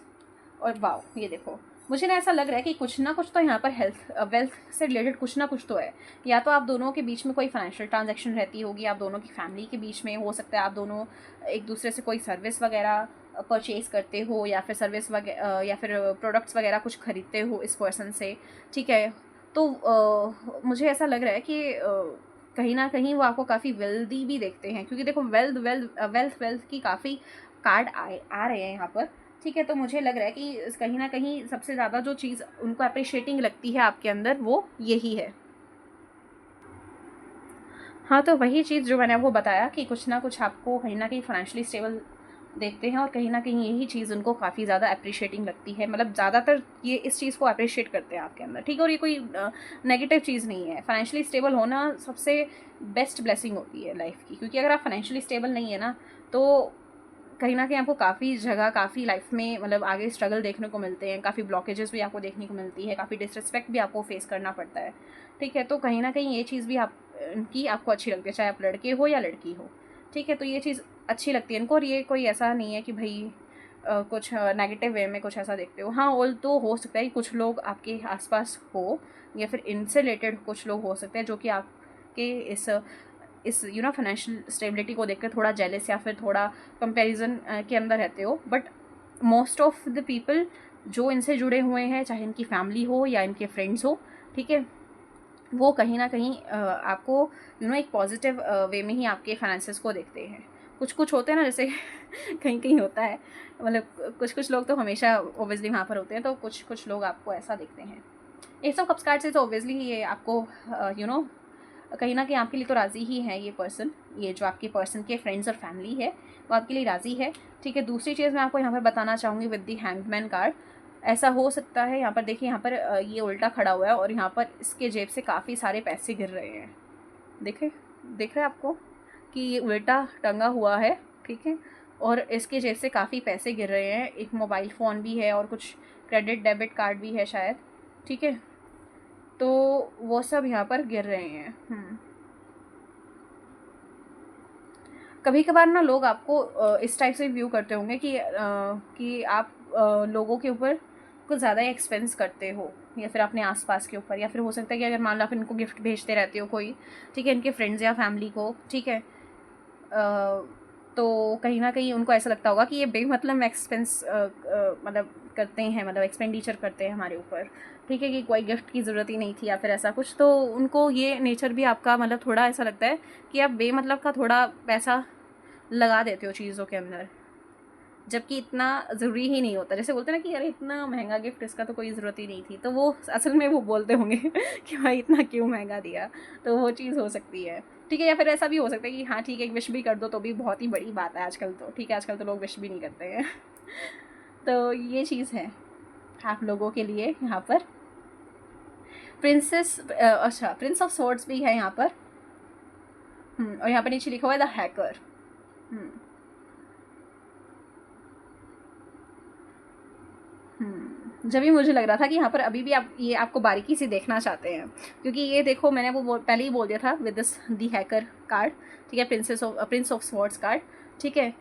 और वाओ, ये देखो, मुझे ना ऐसा लग रहा है कि कुछ ना कुछ तो यहाँ पर वेल्थ से रिलेटेड कुछ ना कुछ तो है। या तो आप दोनों के बीच में कोई फाइनेंशियल ट्रांजैक्शन रहती होगी, आप दोनों की फैमिली के बीच में हो सकता है, आप दोनों एक दूसरे से कोई सर्विस वगैरह परचेज़ करते हो, या फिर सर्विस वगैरह या फिर प्रोडक्ट्स वगैरह कुछ खरीदते हो इस पर्सन से, ठीक है। तो मुझे ऐसा लग रहा है कि कहीं ना कहीं वो आपको काफ़ी वेल्दी भी देखते हैं, क्योंकि देखो वेल्थ की काफ़ी कार्ड आ रहे हैं यहाँ पर, ठीक है। तो मुझे लग रहा है कि कहीं ना कहीं सबसे ज़्यादा जो चीज़ उनको अप्रिशिएटिंग लगती है आपके अंदर, वो यही है। हाँ, तो वही चीज़ जो मैंने आपको बताया कि कुछ ना कुछ आपको कहीं ना कहीं फाइनेंशियली स्टेबल देखते हैं, और कहीं ना कहीं यही चीज़ उनको काफ़ी ज़्यादा अप्रिशिएटिंग लगती है, मतलब ज़्यादातर ये इस चीज़ को अप्रिशिएट करते हैं आपके अंदर, ठीक है। और ये कोई नेगेटिव चीज़ नहीं है, फाइनेंशियली स्टेबल होना सबसे बेस्ट ब्लेसिंग होती है लाइफ की, क्योंकि अगर आप फाइनेंशियली स्टेबल नहीं है ना, तो कहीं ना कहीं आपको काफ़ी जगह, काफ़ी लाइफ में मतलब आगे स्ट्रगल देखने को मिलते हैं, काफ़ी ब्लॉकेजेस भी आपको देखने को मिलती है, काफ़ी डिसरिस्पेक्ट भी आपको फेस करना पड़ता है, ठीक है। तो कहीं ना कहीं ये चीज़ भी आप इनकी आपको अच्छी लगती है, चाहे आप लड़के हो या लड़की हो, ठीक है। तो ये चीज़ अच्छी लगती है इनको, और ये कोई ऐसा नहीं है कि भाई कुछ नेगेटिव वे में कुछ ऐसा देखते हो। हाँ, ऑल तो हो सकता है कि कुछ लोग आपके आसपास हो या फिर इनसे रिलेटेड कुछ लोग हो सकते हैं जो कि आपके इस फाइनेंशियल स्टेबिलिटी को देखकर थोड़ा जेलस या फिर थोड़ा कंपैरिजन के अंदर रहते हो। But most of the people जो इनसे जुड़े हुए हैं, चाहे इनकी फैमिली हो या इनके फ्रेंड्स हो, ठीक है, वो कहीं ना कहीं आपको एक पॉजिटिव वे में ही आपके फाइनेंसेस को देखते हैं। कुछ कुछ होते हैं ना, जैसे कहीं कहीं होता है, मतलब कुछ कुछ लोग तो हमेशा ओबियसली वहाँ पर होते हैं, तो कुछ कुछ लोग आपको ऐसा देखते हैं। एस ऑफ कप्स कार्ड से तो ओबियसली ये आपको कहीं ना कहीं आपके लिए तो राज़ी ही है ये पर्सन, ये जो आपके पर्सन के फ्रेंड्स और फैमिली है वो आपके लिए राज़ी है, ठीक है। दूसरी चीज़ मैं आपको यहाँ पर बताना चाहूँगी विद द हैंगमैन कार्ड, ऐसा हो सकता है यहाँ पर देखिए, यहाँ पर ये उल्टा खड़ा हुआ है और यहाँ पर इसके जेब से काफ़ी सारे पैसे गिर रहे हैं। दिख रहे आपको कि ये उल्टा टंगा हुआ है, ठीक है, और इसके जेब से काफ़ी पैसे गिर रहे हैं। एक मोबाइल फ़ोन भी है और कुछ क्रेडिट डेबिट कार्ड भी है शायद, ठीक है। तो वो सब यहाँ पर गिर रहे हैं। कभी कभार ना लोग आपको इस टाइप से व्यू करते होंगे कि आप लोगों के ऊपर कुछ ज़्यादा एक्सपेंस करते हो, या फिर अपने आसपास के ऊपर, या फिर हो सकता है कि अगर मान लो आप इनको गिफ्ट भेजते रहते हो कोई, ठीक है, इनके फ्रेंड्स या फैमिली को, ठीक है, तो कहीं ना कहीं उनको ऐसा लगता होगा कि ये बेमतलब एक्सपेंस मतलब करते हैं, मतलब एक्सपेंडिचर करते हैं हमारे ऊपर, ठीक है, कि कोई गिफ्ट की ज़रूरत ही नहीं थी या फिर ऐसा कुछ। तो उनको ये नेचर भी आपका मतलब थोड़ा ऐसा लगता है कि आप बेमतलब का थोड़ा पैसा लगा देते हो चीज़ों के अंदर, जबकि इतना ज़रूरी ही नहीं होता। जैसे बोलते हैं ना कि अरे इतना महंगा गिफ्ट, इसका तो कोई ज़रूरत ही नहीं थी, तो वो असल में वो बोलते होंगे कि भाई इतना क्यों महंगा दिया, तो वो चीज़ हो सकती है, ठीक है। या फिर ऐसा भी हो सकता है कि हाँ ठीक है, एक विश भी कर दो तो भी बहुत ही बड़ी बात है आजकल तो, ठीक है, आजकल तो लोग विश भी नहीं करते हैं तो ये चीज़ है आप लोगों के लिए यहाँ पर। प्रिंस ऑफ स्वॉर्ड्स भी है यहाँ पर, और यहाँ पर नीचे लिखा हुआ है द हैकर। जब भी मुझे लग रहा था कि यहाँ पर अभी भी आप ये आपको बारीकी से देखना चाहते हैं, क्योंकि ये देखो मैंने वो पहले ही बोल दिया था with this the hacker card, ठीक है, प्रिंस ऑफ स्वॉर्ड्स कार्ड, ठीक है।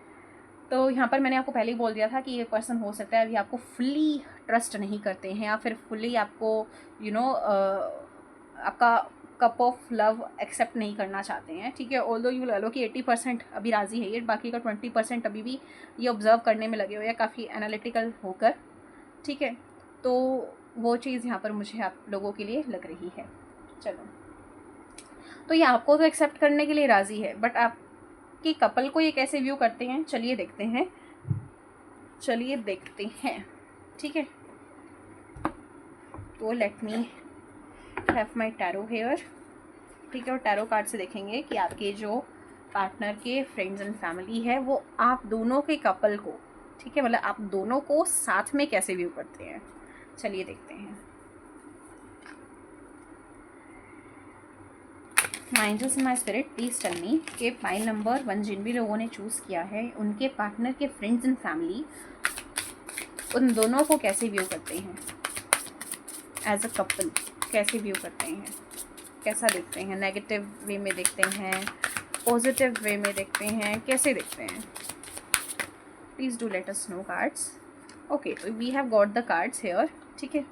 तो यहाँ पर मैंने आपको पहले ही बोल दिया था कि ये पर्सन हो सकता है अभी आपको फुल्ली ट्रस्ट नहीं करते हैं, या फिर फुल्ली आपको आपका कप ऑफ लव एक्सेप्ट नहीं करना चाहते हैं, ठीक है। ऑल्दो यू ले लो कि 80% अभी राज़ी है ये, बाकी का 20% अभी भी ये ऑब्जर्व करने में लगे हुए हैं, काफ़ी एनालिटिकल होकर, ठीक है। तो वो चीज़ यहाँ पर मुझे आप लोगों के लिए लग रही है। चलो, तो ये आपको तो एक्सेप्ट करने के लिए राज़ी है, बट आपके कपल को ये कैसे व्यू करते हैं, चलिए देखते हैं, ठीक है। तो let me have my tarot here, ठीक है, और टैरो कार्ड से देखेंगे कि आपके जो पार्टनर के फ्रेंड्स एंड फैमिली है वो आप दोनों के कपल को, ठीक है, मतलब आप दोनों को साथ में कैसे व्यू करते हैं, चलिए देखते हैं। My angels and my spirit please tell me कि फाइल नंबर 1 जिन भी लोगों ने चूज़ किया है उनके पार्टनर के फ्रेंड्स एंड फैमिली उन दोनों को कैसे व्यू करते हैं, एज अ कपल कैसे व्यू करते हैं, कैसा देखते हैं, नेगेटिव वे में देखते हैं, पॉजिटिव वे में देखते हैं, कैसे देखते हैं। Please do let us know cards. Okay, तो we have got the cards here, ठीक है।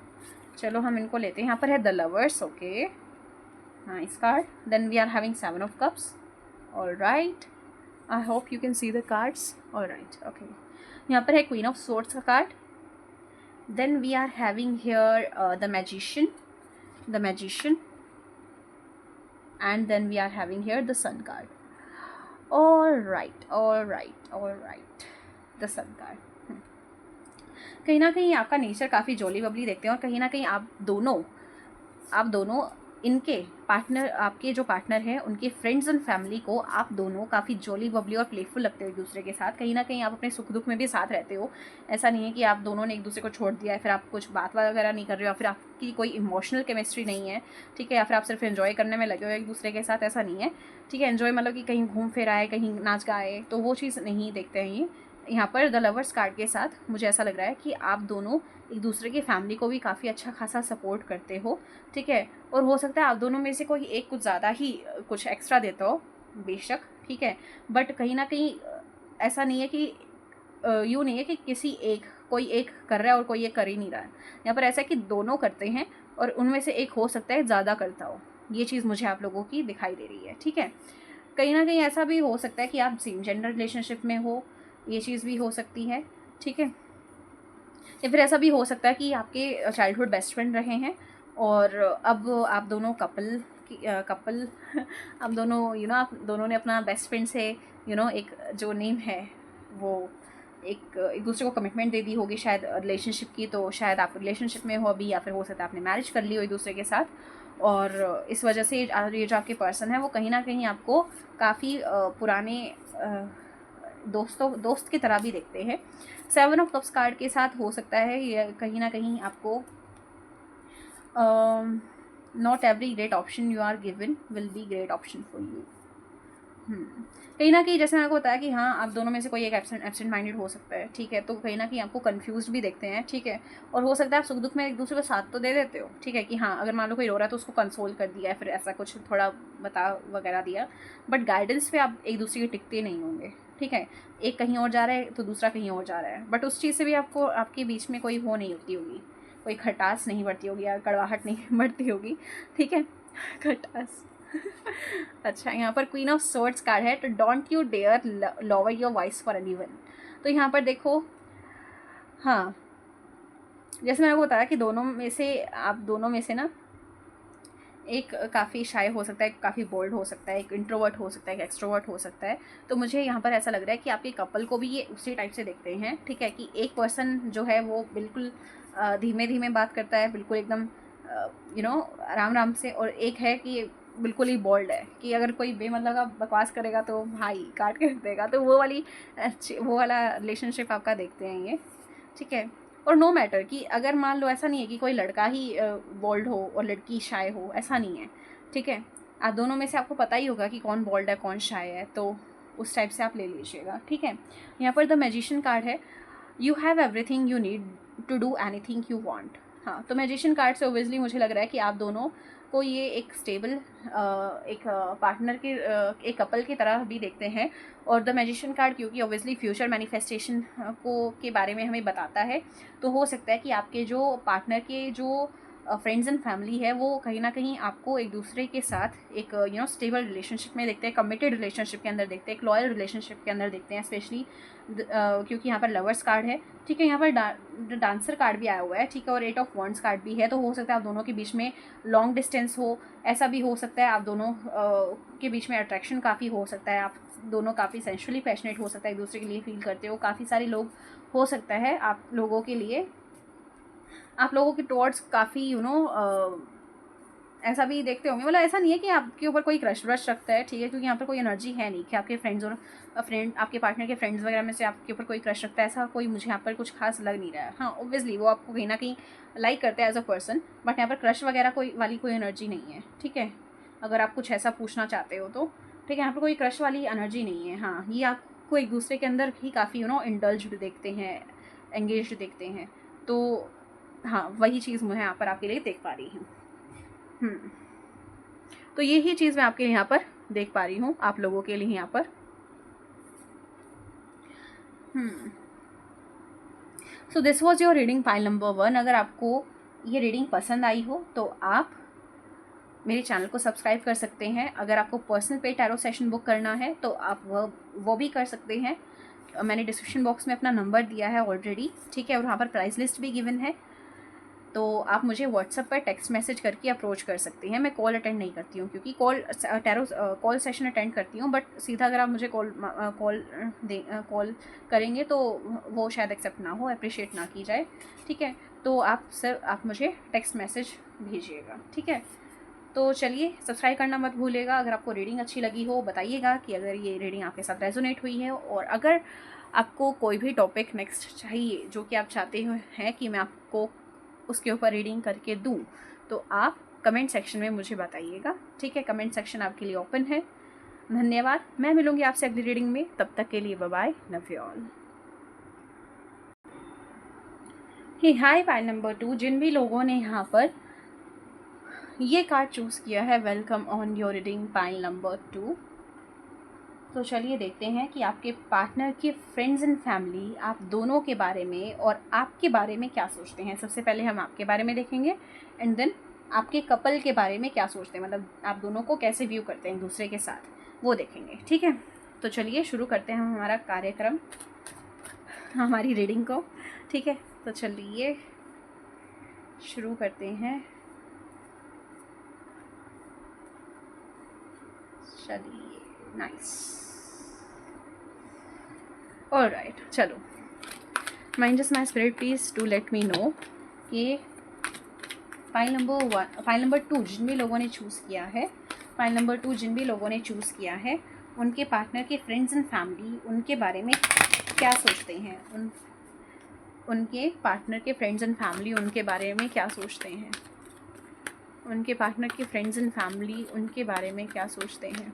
चलो हम इनको लेते हैं। यहाँ पर है the lovers, okay, nice card. Then we are having 7 of cups, all right, I hope you can see the cards, all right, okay. यहाँ पर है क्वीन ऑफ सोर्ड्स का card. Then we are having here the magician, and then we are having here the sun card. all right the sun card। कहीं ना कहीं आपका nature काफ़ी जोली बबली देखते हैं, और कहीं ना कहीं आप दोनों इनके पार्टनर, आपके जो पार्टनर हैं उनके फ्रेंड्स एंड फैमिली को आप दोनों काफ़ी जोली बबली और प्लेफुल लगते हो एक दूसरे के साथ। कहीं ना कहीं आप अपने सुख दुख में भी साथ रहते हो, ऐसा नहीं है कि आप दोनों ने एक दूसरे को छोड़ दिया है, फिर आप कुछ बात वगैरह नहीं कर रहे हो, या फिर आपकी कोई इमोशनल केमिस्ट्री नहीं है, ठीक है, या फिर आप सिर्फ एंजॉय करने में लगे हो एक दूसरे के साथ, ऐसा नहीं है, ठीक है। एंजॉय मतलब कि कहीं घूम फिर आए, कहीं नाच गाए, तो वो चीज़ नहीं देखते हैं ये। यहाँ पर द लवर्स कार्ड के साथ मुझे ऐसा लग रहा है कि आप दोनों एक दूसरे की फैमिली को भी काफ़ी अच्छा खासा सपोर्ट करते हो, ठीक है। और हो सकता है आप दोनों में से कोई एक कुछ ज़्यादा ही कुछ एक्स्ट्रा देता हो, बेशक, ठीक है। बट कहीं ना कहीं ऐसा नहीं है कि यूँ नहीं है कि कोई एक कर रहा है और कोई एक कर ही नहीं रहा है। यहाँ पर ऐसा है कि दोनों करते हैं और उनमें से एक हो सकता है ज़्यादा करता हो। ये चीज़ मुझे आप लोगों की दिखाई दे रही है, ठीक है। कहीं ना कहीं ऐसा भी हो सकता है कि आप सेम जेंडर रिलेशनशिप में हो, ये चीज़ भी हो सकती है, ठीक है। या फिर ऐसा भी हो सकता है कि आपके चाइल्डहुड बेस्ट फ्रेंड रहे हैं और अब आप दोनों कपल आप दोनों आप दोनों ने अपना बेस्ट फ्रेंड से एक जो नेम है वो एक दूसरे को कमिटमेंट दे दी होगी शायद रिलेशनशिप की। तो शायद आप रिलेशनशिप में हो अभी, या फिर हो सकता है आपने मैरिज कर ली हो एक दूसरे के साथ, और इस वजह से ये जो आपके पर्सन है वो कहीं ना कहीं आपको काफ़ी पुराने दोस्त की तरह भी देखते हैं। 7 ऑफ कप्स कार्ड के साथ हो सकता है ये कहीं ना कहीं आपको not every great option you are given will be great option for you. कहीं ना कहीं जैसे मैंने आपको बताया कि हाँ आप दोनों में से कोई एक एब्सेंट माइंडेड हो सकता है, ठीक है। तो कहीं ना कहीं आपको कंफ्यूज भी देखते हैं, ठीक है। और हो सकता है आप सुख दुख में एक दूसरे को साथ तो दे देते हो, ठीक है, कि हाँ अगर मान लो कोई रो रहा है तो उसको कंसोल कर दिया है, फिर ऐसा कुछ थोड़ा बता वगैरह दिया, बट गाइडेंस पे आप एक दूसरे के टिकते नहीं होंगे, ठीक है। एक कहीं और जा रहा है तो दूसरा कहीं और जा रहा है, बट उस चीज़ से भी आपको आपके बीच में कोई वो नहीं होती होगी, कोई खटास नहीं बढ़ती होगी या कड़वाहट नहीं बढ़ती होगी, ठीक है। खटास अच्छा, यहाँ पर क्वीन ऑफ सोर्ड्स कार्ड है, तो don't you dare lower your voice for anyone. तो यहाँ पर देखो, हाँ जैसे मैंने आपको बताया कि आप दोनों में से ना एक काफ़ी शाय हो सकता है, काफ़ी बोल्ड हो सकता है, एक इंट्रोवर्ट हो सकता है, एक एक्सट्रोवर्ट हो सकता है। तो मुझे यहाँ पर ऐसा लग रहा है कि आपके कपल को भी ये उसी टाइप से देखते हैं, ठीक है, कि एक पर्सन जो है वो बिल्कुल धीमे धीमे बात करता है, बिल्कुल एकदम आराम आराम से, और एक है कि बिल्कुल ही बोल्ड है कि अगर कोई बेमतलब का बकवास करेगा तो भाई काट के रख देगा। तो वो वाला रिलेशनशिप आपका देखते हैं ये, ठीक है। और नो मैटर कि अगर मान लो ऐसा नहीं है कि कोई लड़का ही बोल्ड हो और लड़की शाय हो, ऐसा नहीं है, ठीक है। आप दोनों में से आपको पता ही होगा कि कौन बोल्ड है कौन शाय है, तो उस टाइप से आप ले लीजिएगा, ठीक है। यहाँ पर द मैजिशियन कार्ड है, you have everything you need to do anything you want. हाँ, तो मैजिशियन कार्ड से ओबियसली मुझे लग रहा है कि आप दोनों को ये एक स्टेबल एक पार्टनर के एक कपल की तरह भी देखते हैं। और द मैजिशियन कार्ड क्योंकि ऑब्वियसली फ्यूचर मैनिफेस्टेशन को के बारे में हमें बताता है, तो हो सकता है कि आपके जो पार्टनर के जो फ्रेंड्स एंड फैमिली है वो कहीं ना कहीं आपको एक दूसरे के साथ एक स्टेबल रिलेशनशिप में देखते हैं, कमिटेड रिलेशनशिप के अंदर देखते हैं, एक लॉयल रिलेशनशिप के अंदर देखते हैं, स्पेशली क्योंकि यहाँ पर लवर्स कार्ड है, ठीक है। यहाँ पर डांसर कार्ड भी आया हुआ है, ठीक है, और 8 ऑफ वॉन्ड्स कार्ड भी है। तो हो सकता है आप दोनों के बीच में लॉन्ग डिस्टेंस हो, ऐसा भी हो सकता है आप दोनों के बीच में अट्रैक्शन काफ़ी हो सकता है, आप दोनों काफ़ी सेंशुअली पैशनेट हो सकता है, एक दूसरे के लिए फील करते हो, काफ़ी सारे लोग हो सकता है आप लोगों के टुवर्ड्स काफ़ी ऐसा भी देखते होंगे। मतलब ऐसा नहीं है कि आपके ऊपर कोई क्रश व्रश रखता है, ठीक है, क्योंकि यहाँ पर कोई एनर्जी है नहीं कि आपके फ्रेंड्स और आपके पार्टनर के फ्रेंड्स वगैरह में से आपके ऊपर कोई क्रश रखता है, ऐसा कोई मुझे यहाँ पर कुछ खास लग नहीं रहा है। हाँ ऑब्वियसली वो आपको कहीं ना कहीं लाइक करते हैं एज अ पर्सन, बट यहाँ पर क्रश वगैरह कोई एनर्जी नहीं है, ठीक है। अगर आप कुछ ऐसा पूछना चाहते हो तो ठीक है, यहाँ पर कोई क्रश वाली एनर्जी नहीं है। हाँ, ये आपको एक दूसरे के अंदर ही काफ़ी इंडल्ज्ड देखते हैं, एंगेज्ड देखते हैं। तो हाँ, वही चीज़ मैं यहाँ पर आपके लिए देख पा रही हूँ। तो यही चीज़ मैं आपके यहाँ पर देख पा रही हूँ, आप लोगों के लिए यहाँ पर। So this was your reading pile number 1। अगर आपको ये रीडिंग पसंद आई हो तो आप मेरे चैनल को सब्सक्राइब कर सकते हैं। अगर आपको पर्सनल पे टैरो सेशन बुक करना है तो आप वो भी कर सकते हैं। मैंने डिस्क्रिप्शन बॉक्स में अपना नंबर दिया है ऑलरेडी, ठीक है, और वहाँ पर प्राइस लिस्ट भी गिवन है। तो आप मुझे व्हाट्सएप पर टेक्स्ट मैसेज करके अप्रोच कर सकते हैं। मैं कॉल अटेंड नहीं करती हूँ, क्योंकि कॉल सेशन अटेंड करती हूँ, बट सीधा अगर आप मुझे कॉल करेंगे तो वो शायद एक्सेप्ट ना हो, अप्रिशिएट ना की जाए, ठीक है। तो आप मुझे टेक्स्ट मैसेज भेजिएगा, ठीक है। तो चलिए, सब्सक्राइब करना मत भूलिएगा। अगर आपको रीडिंग अच्छी लगी हो बताइएगा कि अगर ये रीडिंग आपके साथ रेजोनेट हुई है, और अगर आपको कोई भी टॉपिक नेक्स्ट चाहिए जो कि आप चाहते हैं कि मैं आपको उसके ऊपर रीडिंग करके दूं, तो आप कमेंट सेक्शन में मुझे बताइएगा, ठीक है। कमेंट सेक्शन आपके लिए ओपन है। धन्यवाद। मैं मिलूंगी आपसे अगली रीडिंग में, तब तक के लिए bye bye, love you all. Hey hi pile number 2, जिन भी लोगों ने यहाँ पर ये कार्ड चूज़ किया है, welcome on your reading pile number 2। तो चलिए देखते हैं कि आपके पार्टनर के फ्रेंड्स एंड फैमिली आप दोनों के बारे में और आपके बारे में क्या सोचते हैं। सबसे पहले हम आपके बारे में देखेंगे एंड देन आपके कपल के बारे में क्या सोचते हैं, मतलब आप दोनों को कैसे व्यू करते हैं एक दूसरे के साथ, वो देखेंगे। ठीक है, तो चलिए शुरू करते हैं हम हमारा कार्यक्रम, हमारी रीडिंग को। ठीक है, तो चलिए शुरू करते हैं। चलिए, नाइस, ऑलराइट, चलो mind just my spirit please to let me know कि फाइल नंबर 2 जिन भी लोगों ने चूज़ किया है, फाइल नंबर 2 जिन भी लोगों ने चूज़ किया है, उनके पार्टनर के फ्रेंड्स एंड फैमिली उनके बारे में क्या सोचते हैं, उनके पार्टनर के फ्रेंड्स एंड फैमिली उनके बारे में क्या सोचते हैं, उनके पार्टनर के फ्रेंड्स एंड फैमिली उनके बारे में क्या सोचते हैं।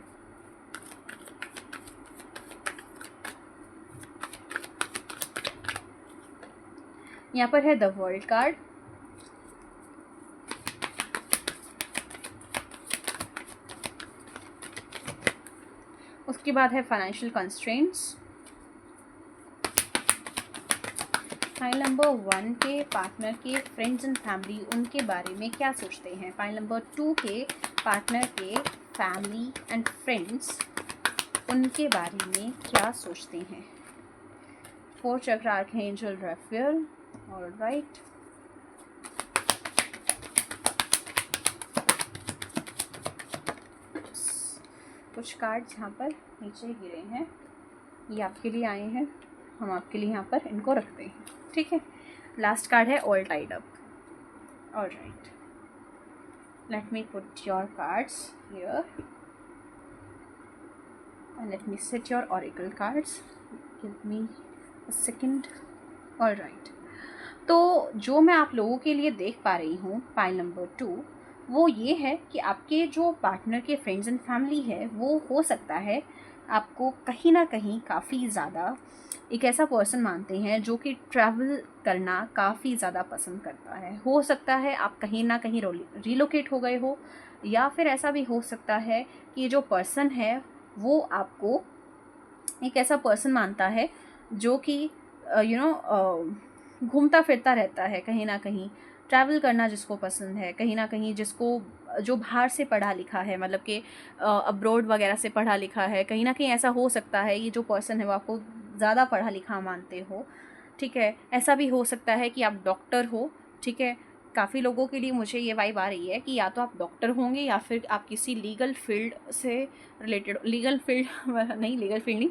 यहाँ पर है द वर्ल्ड कार्ड, उसके बाद है फाइनेंशियल कंस्ट्रेंट्स। फाइल नंबर 1 के पार्टनर के फ्रेंड्स एंड फैमिली उनके बारे में क्या सोचते हैं। फाइल नंबर 2 के पार्टनर के फैमिली एंड फ्रेंड्स उनके बारे में क्या सोचते हैं। 4 चक्र आर्कएंजल राफेल, ऑलराइट। कुछ कार्ड्स यहाँ पर नीचे गिरे हैं, ये आपके लिए आए हैं, हम आपके लिए यहाँ पर इनको रखते हैं। ठीक है, लास्ट कार्ड है all tied up, alright. Let me put your cards here and let me set your oracle cards. Give me a second. All right. तो जो मैं आप लोगों के लिए देख पा रही हूँ पाइल नंबर 2, वो ये है कि आपके जो पार्टनर के फ्रेंड्स एंड फैमिली है, वो हो सकता है आपको कहीं ना कहीं काफ़ी ज़्यादा एक ऐसा पर्सन मानते हैं जो कि ट्रैवल करना काफ़ी ज़्यादा पसंद करता है। हो सकता है आप कहीं ना कहीं रिलोकेट हो गए हो, या फिर ऐसा भी हो सकता है कि जो पर्सन है वो आपको एक ऐसा पर्सन मानता है जो कि घूमता फिरता रहता है, कहीं ना कहीं ट्रैवल करना जिसको पसंद है, कहीं ना कहीं जिसको जो बाहर से पढ़ा लिखा है, मतलब कि अब्रॉड वगैरह से पढ़ा लिखा है, कहीं ना कहीं ऐसा हो सकता है ये जो पर्सन है वो आपको ज़्यादा पढ़ा लिखा मानते हो। ठीक है, ऐसा भी हो सकता है कि आप डॉक्टर हो। ठीक है, काफ़ी लोगों के लिए मुझे ये वाइब आ रही है कि या तो आप डॉक्टर होंगे या फिर आप किसी लीगल फील्ड से रिलेटेड, लीगल फील्ड नहीं,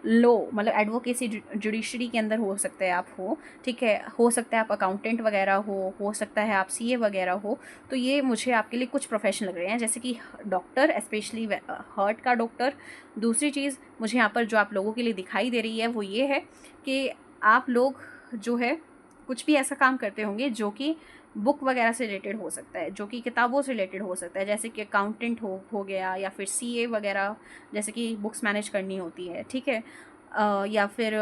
लो मतलब एडवोकेसी जुडिशरी के अंदर हो सकता है आप हो। ठीक है, हो सकता है आप अकाउंटेंट वगैरह हो सकता है आप सीए वगैरह हो। तो ये मुझे आपके लिए कुछ प्रोफेशन लग रहे हैं, जैसे कि डॉक्टर, स्पेशली हार्ट का डॉक्टर। दूसरी चीज़ मुझे यहाँ पर जो आप लोगों के लिए दिखाई दे रही है वो ये है कि आप लोग जो है कुछ भी ऐसा काम करते होंगे जो कि बुक वगैरह से रिलेटेड हो सकता है, जो कि किताबों से रिलेटेड हो सकता है, जैसे कि अकाउंटेंट हो गया, या फिर सीए वगैरह, जैसे कि बुक्स मैनेज करनी होती है। ठीक है, या फिर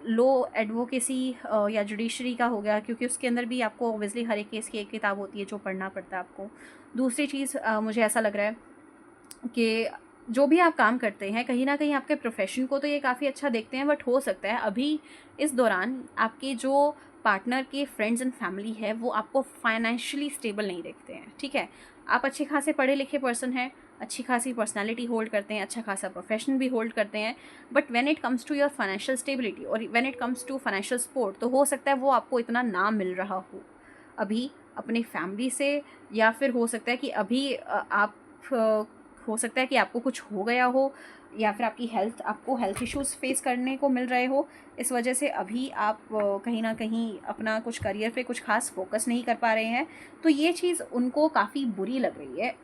लो एडवोकेसी या जुडिशरी का हो गया, क्योंकि उसके अंदर भी आपको ऑब्वियसली हर एक केस की एक किताब होती है जो पढ़ना पड़ता है आपको। दूसरी चीज़ मुझे ऐसा लग रहा है कि जो भी आप काम करते हैं कहीं ना कहीं आपके प्रोफेशन को तो ये काफ़ी अच्छा देखते हैं, बट हो सकता है अभी इस दौरान आपके जो पार्टनर के फ्रेंड्स एंड फैमिली है वो आपको फाइनेंशियली स्टेबल नहीं देखते हैं। ठीक है, आप अच्छे खासे पढ़े लिखे पर्सन हैं, अच्छी खासी पर्सनालिटी होल्ड करते हैं, अच्छा खासा प्रोफेशन भी होल्ड करते हैं, but when it comes to your financial stability और when it comes to financial support, तो हो सकता है वो आपको इतना ना मिल रहा हो अभी अपनी फैमिली से, या फिर हो सकता है कि अभी आप हो सकता है कि आपको कुछ हो गया हो, या फिर आपको हेल्थ इश्यूज़ फेस करने को मिल रहे हो। इस वजह से अभी आप कहीं ना कहीं अपना कुछ करियर पे कुछ खास फोकस नहीं कर पा रहे हैं। तो ये चीज़ उनको काफ़ी बुरी लग रही है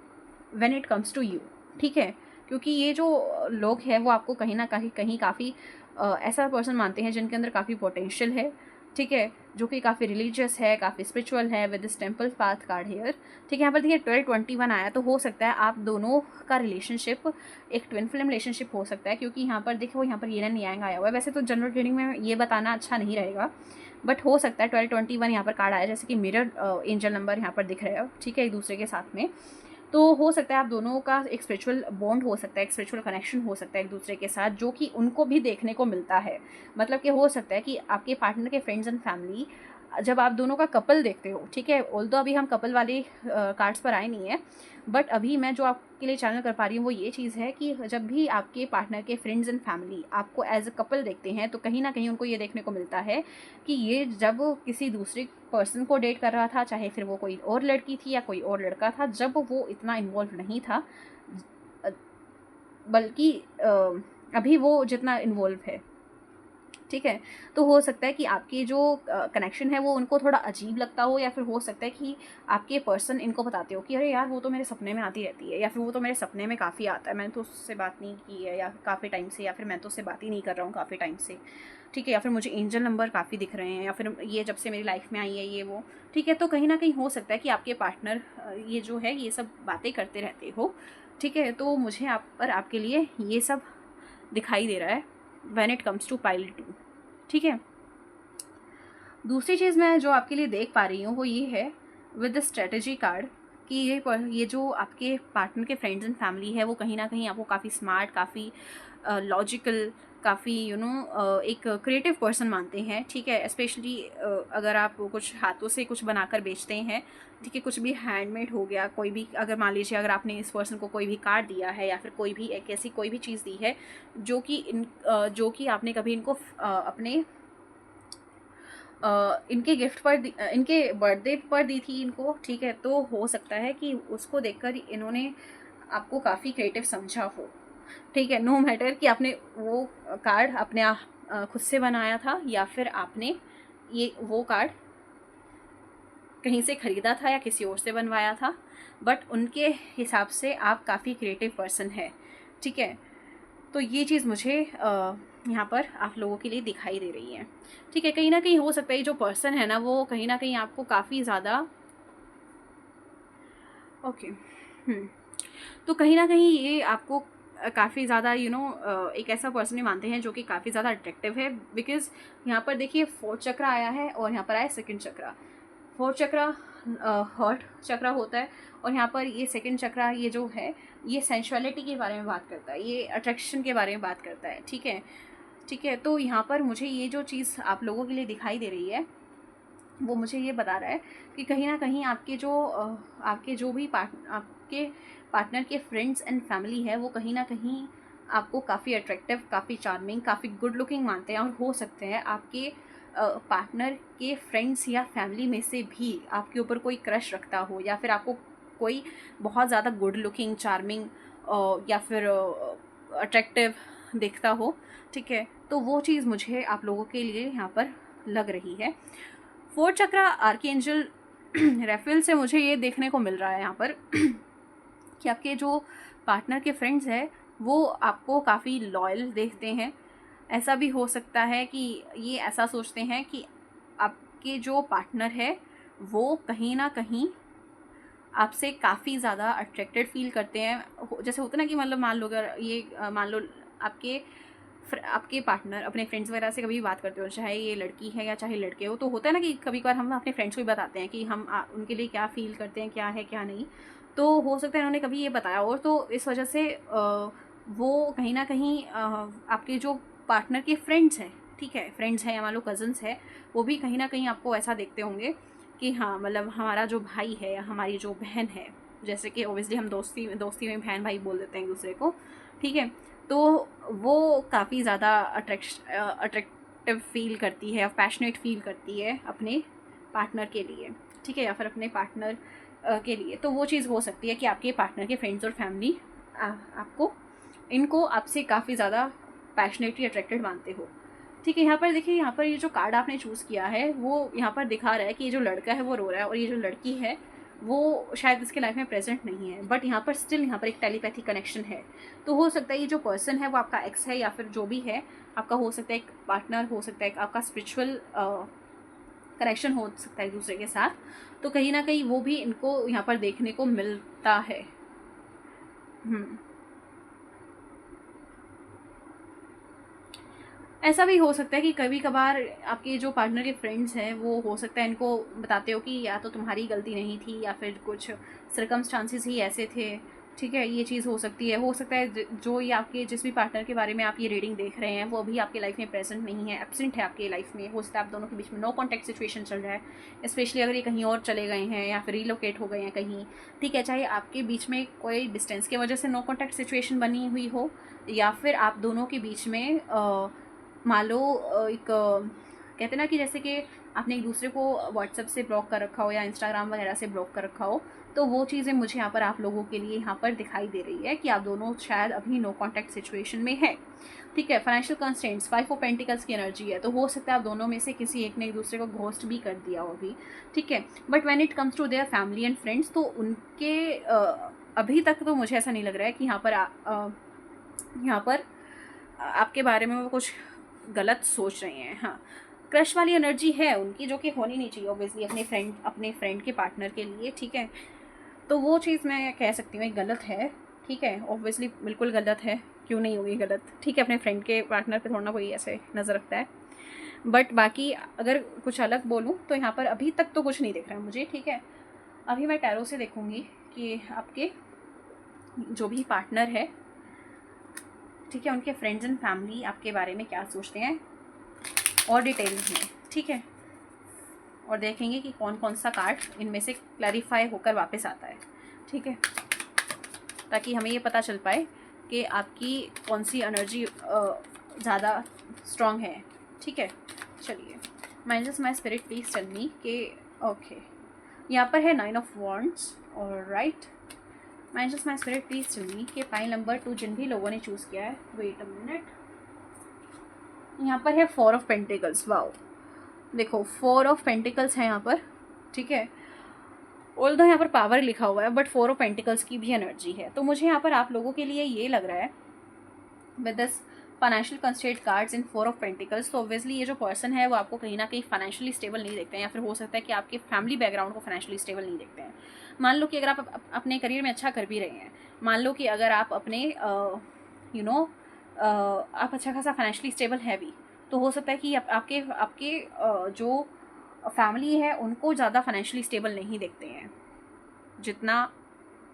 when it comes to you. ठीक है, क्योंकि ये जो लोग हैं वो आपको कहीं ना कहीं काफ़ी ऐसा पर्सन मानते हैं जिनके अंदर काफ़ी पोटेंशियल है। ठीक है, जो कि काफ़ी रिलीजियस है, काफ़ी स्पिरिचुअल है, with this temple path card here. ठीक है, यहाँ पर देखिए 1221 आया, तो हो सकता है आप दोनों का रिलेशनशिप एक ट्विन फ्लेम रिलेशनशिप हो सकता है, क्योंकि यहाँ पर देखो यहाँ पर येन एंड यांग आया हुआ है। वैसे तो जनरल रीडिंग में ये बताना अच्छा नहीं रहेगा, बट हो सकता है 1221 यहाँ पर कार्ड आया, जैसे कि मिरर एंजल नंबर यहाँ पर दिख रहे हो, ठीक है, एक दूसरे के साथ में। तो हो सकता है आप दोनों का एक स्पिरिचुअल बॉन्ड हो सकता है, एक स्पिरिचुअल कनेक्शन हो सकता है एक दूसरे के साथ, जो कि उनको भी देखने को मिलता है। मतलब कि हो सकता है कि आपके पार्टनर के फ्रेंड्स एंड फैमिली, जब आप दोनों का कपल देखते हो, ठीक है, ऑल्दो अभी हम कपल वाले कार्ड्स पर आए नहीं है, बट अभी मैं जो आपके लिए चैनल कर पा रही हूँ वो ये चीज़ है कि जब भी आपके पार्टनर के फ्रेंड्स एंड फैमिली आपको एज अ कपल देखते हैं, तो कहीं ना कहीं उनको ये देखने को मिलता है कि ये जब किसी दूसरे पर्सन को डेट कर रहा था, चाहे फिर वो कोई और लड़की थी या कोई और लड़का था, जब वो इतना इन्वॉल्व नहीं था, बल्कि अभी वो जितना इन्वॉल्व है, ठीक है। तो हो सकता है कि आपकी जो कनेक्शन है वो उनको थोड़ा अजीब लगता हो, या फिर हो सकता है कि आपके पर्सन इनको बताते हो कि अरे यार वो तो मेरे सपने में आती रहती है, या फिर वो तो मेरे सपने में काफ़ी आता है, मैंने तो उससे बात नहीं की है या काफ़ी टाइम से, या फिर मैं तो उससे बात ही नहीं कर रहा हूँ काफ़ी टाइम से, ठीक है, या फिर मुझे एंजल नंबर काफ़ी दिख रहे हैं, या फिर ये जब से मेरी लाइफ में आई है ये वो, ठीक है। तो कहीं ना कहीं हो सकता है कि आपके पार्टनर ये जो है ये सब बातें करते रहते हो, ठीक है। तो मुझे आप पर आपके लिए ये सब दिखाई दे रहा है when it comes to pile 2, ठीक है। दूसरी चीज़ मैं जो आपके लिए देख पा रही हूँ वो ये है विद द स्ट्रेटजी कार्ड, कि ये जो आपके पार्टनर के फ्रेंड्स एंड फैमिली है वो कहीं ना कहीं आपको काफ़ी स्मार्ट, काफ़ी लॉजिकल, काफ़ी एक क्रिएटिव पर्सन मानते हैं, ठीक है। स्पेशली अगर आप कुछ हाथों से कुछ बनाकर बेचते हैं, ठीक है, कुछ भी हैंडमेड हो गया, कोई भी, अगर मान लीजिए अगर आपने इस पर्सन को कोई भी कार्ड दिया है या फिर कोई भी एक ऐसी कोई भी चीज़ दी है जो कि आपने कभी इनको अपने इनके गिफ्ट पर इनके बर्थडे पर दी थी इनको, ठीक है। तो हो सकता है कि उसको देखकर इन्होंने आपको काफ़ी क्रिएटिव समझा हो, ठीक है। नो मैटर कि आपने वो कार्ड अपने खुद से बनाया था या फिर आपने ये वो कार्ड कहीं से ख़रीदा था या किसी और से बनवाया था, बट उनके हिसाब से आप काफ़ी क्रिएटिव पर्सन है, ठीक है। तो ये चीज़ मुझे यहाँ पर आप लोगों के लिए दिखाई दे रही है, ठीक है। कहीं ना कहीं हो सकता है जो पर्सन है ना वो कहीं ना कहीं आपको काफ़ी ज़्यादा ओके तो कहीं ना कहीं ये आपको काफ़ी ज़्यादा एक ऐसा पर्सन ही मानते हैं जो कि काफ़ी ज़्यादा अट्रैक्टिव है, बिकॉज यहाँ पर देखिए 4th चक्र आया है और यहाँ पर आया 2nd चक्र। 4th चक्र हार्ट चक्र होता है, और यहाँ पर ये 2nd चक्र ये जो है ये सेंशुअलिटी के बारे में बात करता है, ये अट्रैक्शन के बारे में बात करता है, ठीक है, ठीक है। तो यहाँ पर मुझे ये जो चीज़ आप लोगों के लिए दिखाई दे रही है वो मुझे ये बता रहा है कि कहीं ना कहीं आपके जो भी आपके पार्टनर के फ्रेंड्स एंड फैमिली है वो कहीं ना कहीं आपको काफ़ी अट्रैक्टिव, काफ़ी चार्मिंग, काफ़ी गुड लुकिंग मानते हैं, और हो सकते हैं आपके पार्टनर के फ्रेंड्स या फैमिली में से भी आपके ऊपर कोई क्रश रखता हो, या फिर आपको कोई बहुत ज़्यादा गुड लुकिंग, चार्मिंग या फिर अट्रैक्टिव दिखता हो, ठीक है। तो वो चीज़ मुझे आप लोगों के लिए यहाँ पर लग रही है। 4th चक्र आर्कएंजल रेफेल से मुझे ये देखने को मिल रहा है यहाँ पर कि आपके जो पार्टनर के फ्रेंड्स हैं वो आपको काफ़ी लॉयल देखते हैं। ऐसा भी हो सकता है कि ये ऐसा सोचते हैं कि आपके जो पार्टनर है वो कहीं ना कहीं आपसे काफ़ी ज़्यादा अट्रैक्टेड फील करते हैं। जैसे होता है ना कि मतलब मान लो अगर ये मान लो आपके पार्टनर अपने फ्रेंड्स वगैरह से कभी भी बात करते हो, चाहे ये लड़की है या चाहे लड़के हो, तो होता है ना कि कभी कभार हम अपने फ्रेंड्स को भी बताते हैं कि हम उनके लिए क्या फ़ील करते हैं, क्या है क्या नहीं। तो हो सकता है उन्होंने कभी ये बताया, और तो इस वजह से वो कहीं ना कहीं आपके जो पार्टनर के फ्रेंड्स हैं, ठीक है, फ्रेंड्स हैं या मान लो कज़न्स है, वो भी कहीं ना कहीं आपको ऐसा देखते होंगे कि हाँ मतलब हमारा जो भाई है या हमारी जो बहन है, जैसे कि ओबियसली हम दोस्ती में बहन भाई बोल देते हैं एक दूसरे को, ठीक है। तो वो काफ़ी ज़्यादा अट्रैक्टिव फील करती है, पैशनेट फील करती है अपने पार्टनर के लिए, ठीक है, या फिर अपने पार्टनर के लिए। तो वो चीज़ हो सकती है कि आपके पार्टनर के फ्रेंड्स और फैमिली इनको आपसे काफ़ी ज़्यादा पैशनेटली अट्रैक्टेड मानते हो, ठीक है। यहाँ पर देखिए, यहाँ पर ये जो कार्ड आपने चूज़ किया है वो यहाँ पर दिखा रहा है कि ये जो लड़का है वो रो रहा है, और ये जो लड़की है वो शायद इसके लाइफ में प्रेजेंट नहीं है, बट यहाँ पर स्टिल यहाँ पर एक टेलीपैथी कनेक्शन है। तो हो सकता है ये जो पर्सन है वो आपका एक्स है, या फिर जो भी है आपका, हो सकता है एक पार्टनर, हो सकता है एक आपका स्पिरिचुअल कनेक्शन हो सकता है एक दूसरे के साथ, तो कहीं ना कहीं वो भी इनको यहाँ पर देखने को मिलता है। ऐसा भी हो सकता है कि कभी कभार आपके जो पार्टनर के फ्रेंड्स हैं वो हो सकता है इनको बताते हो कि या तो तुम्हारी गलती नहीं थी या फिर कुछ सर्कमस्टांसिस ही ऐसे थे, ठीक है, ये चीज़ हो सकती है। हो सकता है जो ये आपके जिस भी पार्टनर के बारे में आप ये रीडिंग देख रहे हैं वो अभी आपके लाइफ में प्रेजेंट नहीं है, एब्सेंट है आपके लाइफ में। हो सकता है आप दोनों के बीच में नो कॉन्टैक्ट सिचुएशन चल रहा है, स्पेशली अगर ये कहीं और चले गए हैं या फिर रिलोकेट हो गए हैं कहीं, ठीक है। चाहे आपके बीच में कोई डिस्टेंस की वजह से नो कॉन्टैक्ट सिचुएशन बनी हुई हो या फिर आप दोनों के बीच में मान लो एक कहते ना कि जैसे कि आपने एक दूसरे को व्हाट्सएप से ब्लॉक कर रखा हो या इंस्टाग्राम वगैरह से ब्लॉक कर रखा हो, तो वो चीज़ें मुझे यहाँ पर आप लोगों के लिए यहाँ पर दिखाई दे रही है कि आप दोनों शायद अभी नो कॉन्टैक्ट सिचुएशन में है, ठीक है। फाइनेंशियल कंस्ट्रेंट्स, 5 ऑफ पेंटिकल्स की एनर्जी है, तो हो सकता है आप दोनों में से किसी एक ने एक दूसरे को घोस्ट भी कर दिया हो अभी, ठीक है। But when it comes to their family and friends, तो उनके अभी तक तो मुझे ऐसा नहीं लग रहा है कि यहाँ पर आपके बारे में वो कुछ गलत सोच रहे हैं। हाँ, क्रश वाली एनर्जी है उनकी जो कि होनी नहीं चाहिए ऑब्वियसली अपने फ्रेंड के पार्टनर के लिए, ठीक है। तो वो चीज़ मैं कह सकती हूँ गलत है, ठीक है, ऑब्वियसली बिल्कुल गलत है, क्यों नहीं होगी गलत, ठीक है। अपने फ्रेंड के पार्टनर पे थोड़ा ना कोई ऐसे नज़र रखता है। बट बाकी अगर कुछ अलग बोलूँ तो यहाँ पर अभी तक तो कुछ नहीं दिख रहा है मुझे, ठीक है। अभी मैं टैरो से देखूँगी कि आपके जो भी पार्टनर है, ठीक है, उनके फ्रेंड्स एंड फैमिली आपके बारे में क्या सोचते हैं और डिटेल में, ठीक है। और देखेंगे कि कौन कौन सा कार्ड इनमें से क्लैरिफाई होकर वापस आता है, ठीक है, ताकि हमें ये पता चल पाए कि आपकी कौन सी एनर्जी ज़्यादा स्ट्रॉन्ग है, ठीक है। चलिए, my spirit please tell me कि ओके, यहाँ पर है 9 ऑफ वॉन्ड्स और right. My spirit please tell me कि पाइल नंबर 2 जिन भी लोगों ने चूज़ किया है, वेट अ मिनट, यहाँ पर है 4 ऑफ पेंटिकल्स। वाओ, देखो 4 ऑफ पेंटिकल्स है यहाँ पर, ठीक है। ऑल्दो यहाँ पर पावर लिखा हुआ है बट 4 ऑफ पेंटिकल्स की भी एनर्जी है। तो मुझे यहाँ पर आप लोगों के लिए ये लग रहा है with this financial constraint cards in 4 of pentacles, तो ऑब्वियसली ये जो पर्सन है वो आपको कहीं ना कहीं फाइनेंशियली स्टेबल नहीं देखते हैं, या फिर हो सकता है कि आपके फैमिली बैकग्राउंड को फाइनेंशियली स्टेबल नहीं देखते हैं। मान लो कि अगर आप अपने करियर में अच्छा कर भी रहे हैं, मान लो कि अगर आप अपने आप अच्छा खासा फाइनेंशियली स्टेबल है भी, तो हो सकता है कि आपके जो फैमिली है उनको ज़्यादा फाइनेंशियली स्टेबल नहीं देखते हैं जितना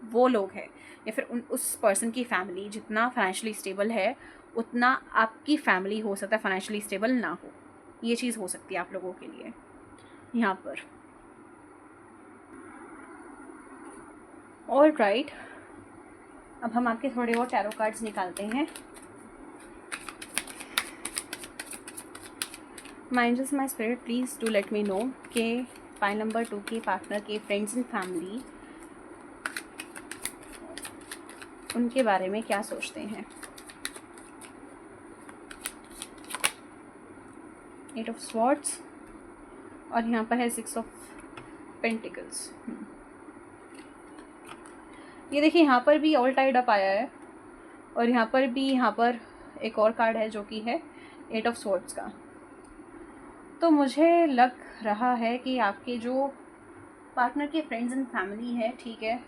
वो लोग हैं, या फिर उस पर्सन की फैमिली जितना फाइनेंशियली स्टेबल है उतना आपकी फैमिली हो सकता है फाइनेंशियली स्टेबल ना हो। ये चीज़ हो सकती है आप लोगों के लिए यहाँ पर। ऑल राइट, अब हम आपके थोड़े और टैरो कार्ड्स निकालते हैं। My spirit please do let me know कि पाइल नंबर 2 के पार्टनर के फ्रेंड्स एंड फैमिली उनके बारे में क्या सोचते हैं। 8 ऑफ स्वॉर्ड्स और यहाँ पर है 6 ऑफ पेंटिकल्स। ये देखिए यहाँ पर भी ऑल टाइड अप आया है और यहाँ पर एक और कार्ड है जो कि है 8 ऑफ स्वॉर्ड्स का। तो मुझे लग रहा है कि आपके जो पार्टनर के फ्रेंड्स एंड फैमिली है, ठीक है,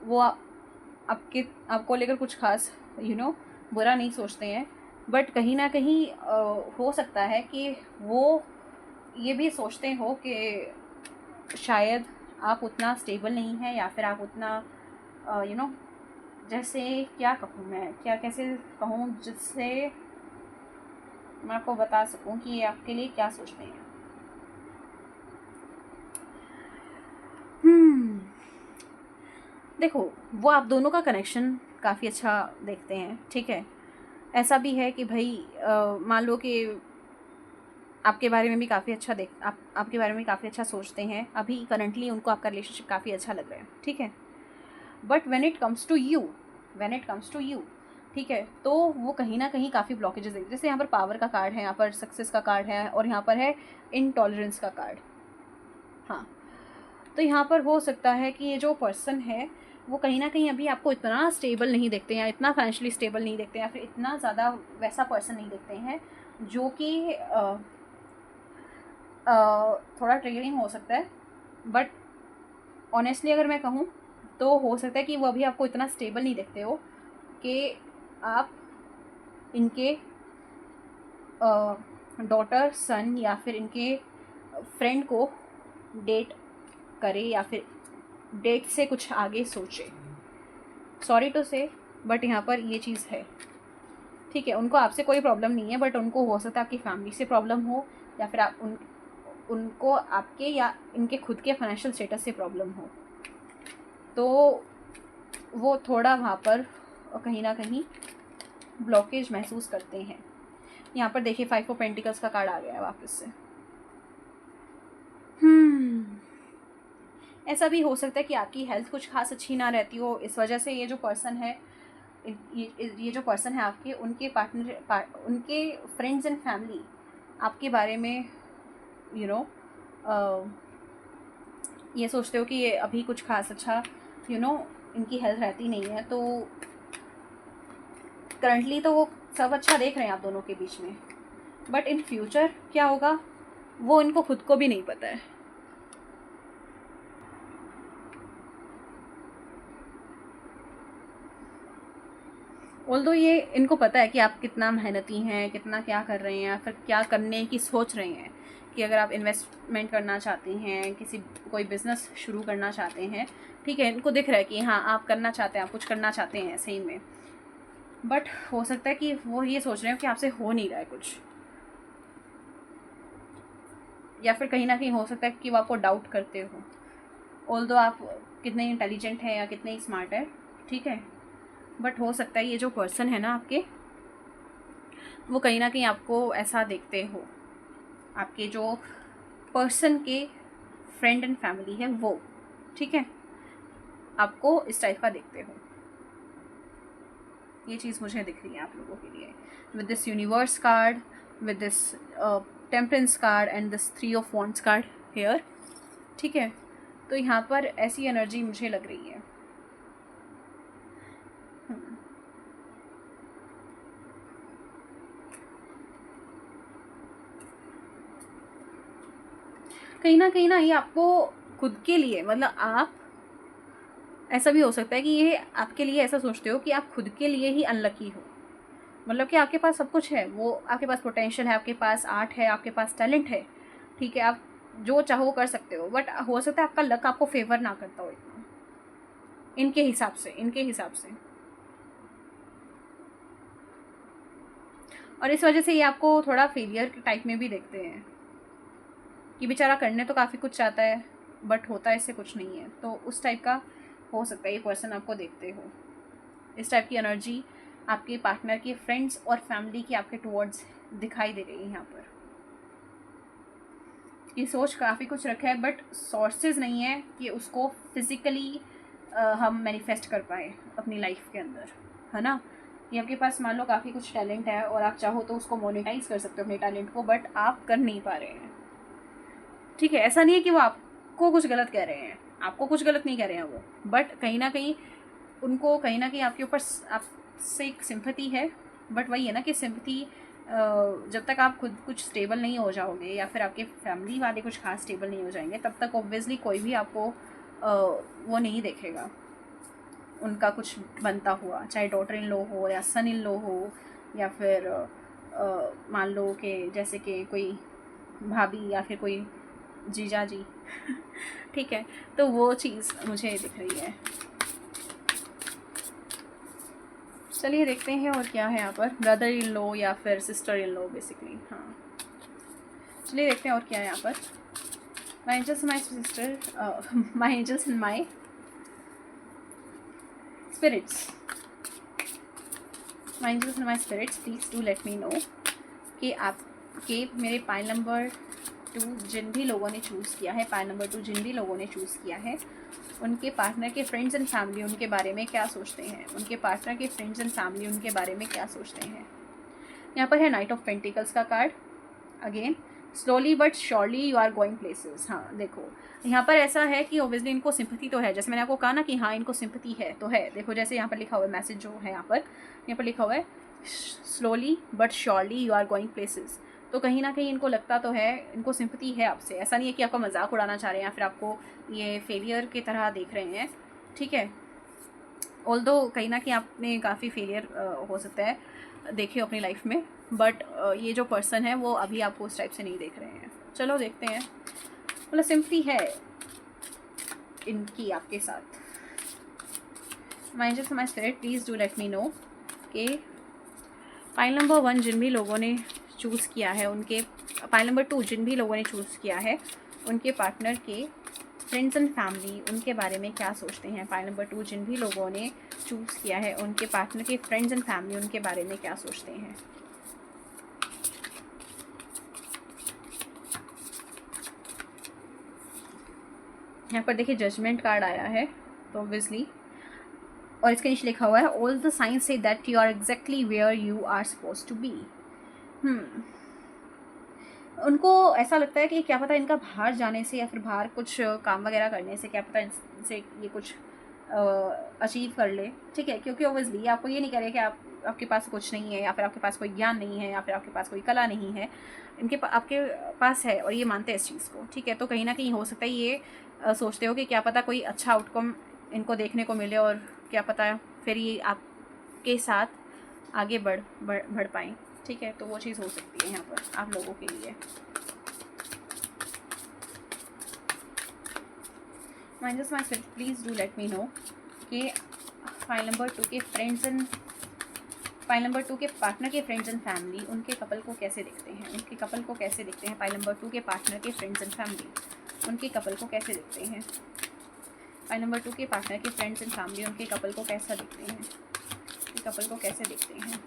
वो आपको लेकर कुछ खास बुरा नहीं सोचते हैं, बट कहीं ना कहीं हो सकता है कि वो ये भी सोचते हो कि शायद आप उतना स्टेबल नहीं हैं या फिर आप उतना जैसे क्या कहूँ मैं, कैसे कहूँ जिससे मैं आपको बता सकूँ कि ये आपके लिए क्या सोचते हैं। देखो, वो आप दोनों का कनेक्शन काफ़ी अच्छा देखते हैं, ठीक है। ऐसा भी है कि भाई मान लो कि आपके बारे में भी काफ़ी अच्छा आपके बारे में काफ़ी अच्छा सोचते हैं, अभी करंटली उनको आपका रिलेशनशिप काफ़ी अच्छा लग रहा है, ठीक है। But when it comes to you, ठीक है, तो वो कहीं ना कहीं काफ़ी ब्लॉकेजेस देते हैं। जैसे यहाँ पर पावर का कार्ड है, यहाँ पर सक्सेस का कार्ड है और यहाँ पर है इनटॉलरेंस का कार्ड। हाँ, तो यहाँ पर हो सकता है कि ये जो पर्सन है वो कहीं ना कहीं अभी आपको इतना स्टेबल नहीं देखते हैं, इतना फाइनेंशियली स्टेबल नहीं देखते हैं, या फिर इतना ज़्यादा वैसा पर्सन नहीं देखते हैं जो कि थोड़ा ट्रिगरिंग हो सकता है, बट ऑनेस्टली अगर मैं कहूँ तो हो सकता है कि वो अभी आपको इतना स्टेबल नहीं देखते हो कि आप इनके डॉटर, सन या फिर इनके फ्रेंड को डेट करे या फिर डेट से कुछ आगे सोचे। सॉरी टू से, बट यहाँ पर ये चीज़ है, ठीक है। उनको आपसे कोई प्रॉब्लम नहीं है, बट उनको हो सकता है आपकी फैमिली से प्रॉब्लम हो, या फिर आप उनको आपके या इनके खुद के फाइनेंशियल स्टेटस से प्रॉब्लम हो। तो वो थोड़ा वहाँ पर कहीं ना कहीं ब्लॉकेज महसूस करते हैं। यहाँ पर देखिए 5 ऑफ पेंटिकल्स का कार्ड आ गया है वापस से। ऐसा भी हो सकता है कि आपकी हेल्थ कुछ खास अच्छी ना रहती हो, इस वजह से ये जो पर्सन है, ये जो पर्सन है आपके, उनके उनके फ्रेंड्स एंड फैमिली आपके बारे में ये सोचते हो कि ये अभी कुछ खास अच्छा इनकी हेल्थ रहती नहीं है। तो करंटली तो वो सब अच्छा देख रहे हैं आप दोनों के बीच में, बट इन फ्यूचर क्या होगा वो इनको खुद को भी नहीं पता है। ऑल्दो ये इनको पता है कि आप कितना मेहनती हैं, कितना क्या कर रहे हैं, फिर क्या करने की सोच रहे हैं, कि अगर आप इन्वेस्टमेंट करना चाहते हैं, कोई बिज़नेस शुरू करना चाहते हैं, ठीक है, इनको दिख रहा है कि हाँ आप करना चाहते हैं, आप कुछ करना चाहते हैं सही में, बट हो सकता है कि वो ये सोच रहे हो कि आपसे हो नहीं रहा है कुछ, या फिर कहीं ना कहीं हो सकता है कि वो आपको डाउट करते हो, ऑल्दो आप कितने इंटेलिजेंट हैं या कितने स्मार्ट है, ठीक है, बट हो सकता है ये जो पर्सन है ना आपके, वो कहीं ना कहीं आपको ऐसा देखते हो, आपके जो पर्सन के फ्रेंड एंड फैमिली है वो, ठीक है, आपको इस टाइप का देखते हो। ये चीज़ मुझे दिख रही है आप लोगों के लिए with this universe card, with this temperance card and this 3 of wands card here, ठीक है। तो यहाँ पर ऐसी एनर्जी मुझे लग रही है। कहीं ना ये आपको खुद के लिए, मतलब आप, ऐसा भी हो सकता है कि ये आपके लिए ऐसा सोचते हो कि आप खुद के लिए ही अनलकी हो, मतलब कि आपके पास सब कुछ है, वो आपके पास पोटेंशियल है, आपके पास आर्ट है, आपके पास टैलेंट है, ठीक है, आप जो चाहो वो कर सकते हो, बट हो सकता है आपका लक आपको फेवर ना करता हो इतना, इनके हिसाब से और इस वजह से ये आपको थोड़ा फेलियर टाइप में भी देखते हैं कि बेचारा करने तो काफ़ी कुछ चाहता है बट होता इससे कुछ नहीं है। तो उस टाइप का हो सकता है ये पर्सन आपको देखते हो, इस टाइप की एनर्जी आपके पार्टनर के फ्रेंड्स और फैमिली की आपके टुवर्ड्स दिखाई दे रही है। यहाँ पर ये सोच काफ़ी कुछ रखा है, बट सोर्सेज नहीं है कि उसको फिज़िकली हम मैनिफेस्ट कर पाए अपनी लाइफ के अंदर, है ना। ये आपके पास मान लो काफ़ी कुछ टैलेंट है और आप चाहो तो उसको मोनेटाइज कर सकते हो अपने टैलेंट को, बट आप कर नहीं पा रहे हैं, ठीक है। ऐसा नहीं है कि वो आपको कुछ गलत कह रहे हैं, आपको कुछ गलत नहीं कह रहे हैं वो, बट कहीं ना कहीं उनको कहीं ना कहीं आपके ऊपर आपसे एक सिंपैथी है, बट वही है ना कि सिंपैथी जब तक आप खुद कुछ स्टेबल नहीं हो जाओगे या फिर आपके फैमिली वाले कुछ खास स्टेबल नहीं हो जाएंगे, तब तक ऑब्वियसली कोई भी आपको वो नहीं देखेगा उनका कुछ बनता हुआ, चाहे डॉटर इन लॉ हो या सन इन लॉ हो, या फिर मान लो कि जैसे कि कोई भाभी या फिर कोई जीजा जी ठीक है। तो वो चीज़ मुझे दिख रही है। चलिए देखते हैं और क्या है यहाँ पर, ब्रदर इन लॉ या फिर सिस्टर इन लॉ बेसिकली, हाँ चलिए देखते हैं और क्या है यहाँ पर। My angels my sister, my angels and my spirits, my angels and my spirits, please do let me know कि आपके मेरे पाइल नंबर 2 जिन भी लोगों ने चूज़ किया है, पाइल नंबर 2 जिन भी लोगों ने चूज़ किया है, उनके पार्टनर के फ्रेंड्स एंड फैमिली उनके बारे में क्या सोचते हैं, उनके पार्टनर के फ्रेंड्स एंड फैमिली उनके बारे में क्या सोचते हैं। यहाँ पर है नाइट ऑफ पेंटिकल्स का card again, slowly but surely you are going places. हाँ देखो यहाँ पर ऐसा है कि ओब्वियसली इनको सिंपैथी तो है, जैसे मैंने आपको कहा ना कि हाँ इनको सिंपैथी है तो है। देखो जैसे यहाँ पर लिखा हुआ है मैसेज जो है यहाँ पर लिखा हुआ है slowly but surely you are going places. तो कहीं ना कहीं इनको लगता तो है, इनको सिंपैथी है आपसे, ऐसा नहीं है कि आपका मजाक उड़ाना चाह रहे हैं या फिर आपको ये फेलियर की तरह देख रहे हैं, ठीक है। ऑल्दो कहीं ना कहीं आपने काफ़ी फेलियर हो सकता है देखे अपनी लाइफ में, बट ये जो पर्सन है वो अभी आपको उस टाइप से नहीं देख रहे हैं। चलो देखते हैं, मतलब सिंपैथी है इनकी आपके साथ। My angels, my spirit, please do let me know कि पाइल नंबर 1 जिन भी लोगों ने चूज़ किया है उनके, पाइल नंबर 2 जिन भी लोगों ने चूज़ किया है उनके पार्टनर के फ्रेंड्स एंड फैमिली उनके बारे में क्या सोचते हैं। पाइल नंबर 2 जिन भी लोगों ने चूज़ किया है उनके पार्टनर के फ्रेंड्स एंड फैमिली उनके बारे में क्या सोचते हैं। यहाँ पर देखिए जजमेंट कार्ड आया है, तो ऑब्वियसली, और इसके नीचे लिखा हुआ है all the signs say that you are exactly where you are suppose to be. उनको ऐसा लगता है कि क्या पता इनका बाहर जाने से या फिर बाहर कुछ काम वगैरह करने से क्या पता इनसे ये कुछ अचीव कर ले, ठीक है। क्योंकि ओबियसली आपको ये नहीं कह रहे कि आपके पास कुछ नहीं है या फिर आपके पास कोई ज्ञान नहीं है या फिर आपके पास कोई कला नहीं है, आपके पास है और ये मानते हैं इस चीज़ को, ठीक है। तो कहीं ना कहीं हो सकता है ये सोचते हो कि क्या पता कोई अच्छा आउटकम इनको देखने को मिले और क्या पता फिर ये आपके साथ आगे बढ़ पाएँ, ठीक है। तो वो चीज़ हो सकती है यहाँ पर आप लोगों के लिए। Minus my spirit, please do let me know कि फाइल नंबर 2 के फ्रेंड्स एंड फाइल नंबर 2 के पार्टनर के फ्रेंड्स एंड फैमिली उनके कपल को कैसे देखते हैं, उनके कपल को कैसे देखते हैं। फाइल नंबर 2 के पार्टनर के फ्रेंड्स एंड फैमिली उनके कपल को कैसे देखते हैं। फाइल नंबर 2 के पार्टनर के फ्रेंड्स एंड फैमिली उनके कपल को कैसा देखते हैं, कपल को कैसे देखते हैं।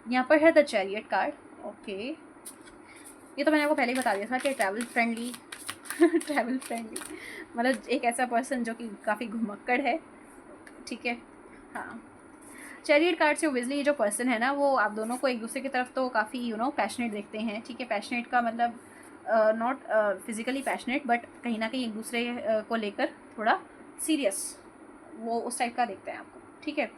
यहाँ पर है द चैरियट कार्ड, ओके। ये तो मैंने आपको पहले ही बता दिया था कि ट्रैवल फ्रेंडली ट्रैवल फ्रेंडली मतलब एक ऐसा पर्सन जो कि काफ़ी घुमक्कड़ है, ठीक है। हाँ, चैरियट कार्ड से ओबियसली ये जो पर्सन है ना वो आप दोनों को एक दूसरे की तरफ तो काफ़ी पैशनेट देखते हैं, ठीक है। पैशनेट का मतलब नॉट फिज़िकली पैशनेट, बट कहीं ना कहीं एक दूसरे को लेकर थोड़ा सीरियस, वो उस टाइप का देखते हैं आपको, ठीक है।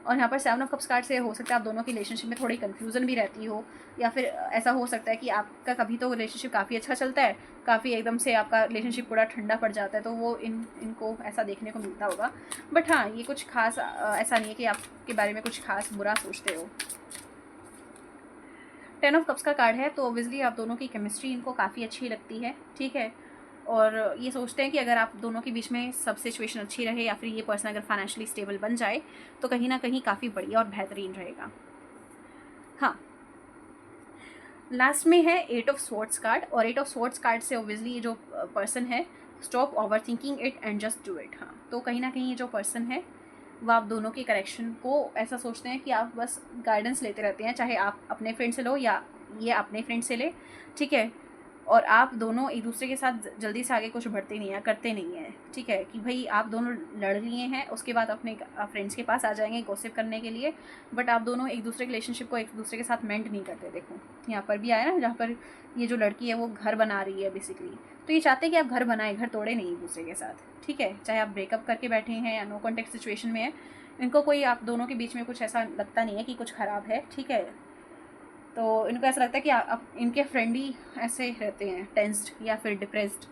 और यहाँ पर 7 ऑफ कप्स कार्ड से हो सकता है आप दोनों की रिलेशनशिप में थोड़ी कन्फ्यूज़न भी रहती हो, या फिर ऐसा हो सकता है कि आपका कभी तो रिलेशनशिप काफ़ी अच्छा चलता है, काफ़ी एकदम से आपका रिलेशनशिप पूरा ठंडा पड़ जाता है, तो वो इनको ऐसा देखने को मिलता होगा। बट हाँ, ये कुछ खास ऐसा नहीं है कि आपके बारे में कुछ खास बुरा सोचते हो। 10 ऑफ कप्स का कार्ड है, तो ओबियसली आप दोनों की केमिस्ट्री इनको काफ़ी अच्छी लगती है, ठीक है। और ये सोचते हैं कि अगर आप दोनों के बीच में सब सिचुएशन अच्छी रहे या फिर ये पर्सन अगर फाइनेंशियली स्टेबल बन जाए तो कहीं ना कहीं काफ़ी बढ़िया और बेहतरीन रहेगा। हाँ, लास्ट में है 8 ऑफ स्वॉर्ड्स कार्ड, और 8 ऑफ स्वॉर्ड्स कार्ड से ओबियसली ये जो पर्सन है stop over thinking it and just do it. हाँ, तो कहीं ना कहीं ये जो पर्सन है वो आप दोनों के करेक्शन को ऐसा सोचते हैं कि आप बस गाइडेंस लेते रहते हैं, चाहे आप अपने फ्रेंड से लो या ये अपने फ्रेंड से ले, ठीक है। और आप दोनों एक दूसरे के साथ जल्दी से आगे कुछ बढ़ते नहीं हैं, करते नहीं हैं, ठीक है। कि भाई आप दोनों लड़ लिए हैं, उसके बाद अपने फ्रेंड्स के पास आ जाएंगे गॉसिप करने के लिए, बट आप दोनों एक दूसरे के रिलेशनशिप को एक दूसरे के साथ मेंट नहीं करते। देखो यहाँ पर भी आया ना, जहाँ पर ये जो लड़की है वो घर बना रही है बेसिकली, तो ये चाहते हैं कि आप घर बनाएं, घर तोड़े नहीं एक दूसरे के साथ, ठीक है। चाहे आप ब्रेकअप करके बैठे हैं या नो कॉन्टेक्ट सिचुएशन में है, इनको कोई आप दोनों के बीच में कुछ ऐसा लगता नहीं है कि कुछ ख़राब है, ठीक है। तो इनको ऐसा लगता है कि आप इनके फ्रेंड ही ऐसे रहते हैं टेंस्ड या फिर डिप्रेस्ड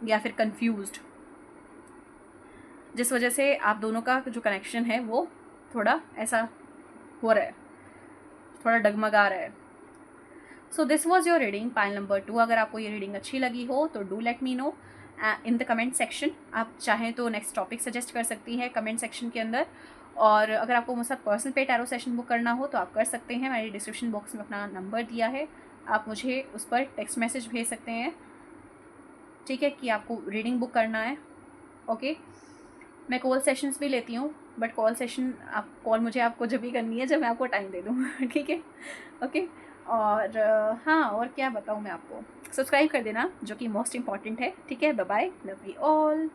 या फिर कंफ्यूज्ड, जिस वजह से आप दोनों का जो कनेक्शन है वो थोड़ा ऐसा हो रहा है, थोड़ा डगमगा रहा है। So this was your reading pile number 2। अगर आपको ये रीडिंग अच्छी लगी हो तो do let me no in the comment section. आप चाहें तो नेक्स्ट टॉपिक सजेस्ट कर सकती हैं कमेंट सेक्शन के अंदर, और अगर आपको मुझसे पर्सनल पे टैरो सेशन बुक करना हो तो आप कर सकते हैं। मैंने डिस्क्रिप्शन बॉक्स में अपना नंबर दिया है, आप मुझे उस पर टेक्स्ट मैसेज भेज सकते हैं, ठीक है, कि आपको रीडिंग बुक करना है, ओके। मैं कॉल सेशंस भी लेती हूँ, बट कॉल मुझे आपको जब भी करनी है जब मैं आपको टाइम दे दूँ ठीक है, ओके। और हाँ, और क्या बताऊँ मैं आपको, सब्सक्राइब कर देना जो कि मोस्ट इम्पॉर्टेंट है, ठीक है। Bye bye, love you all.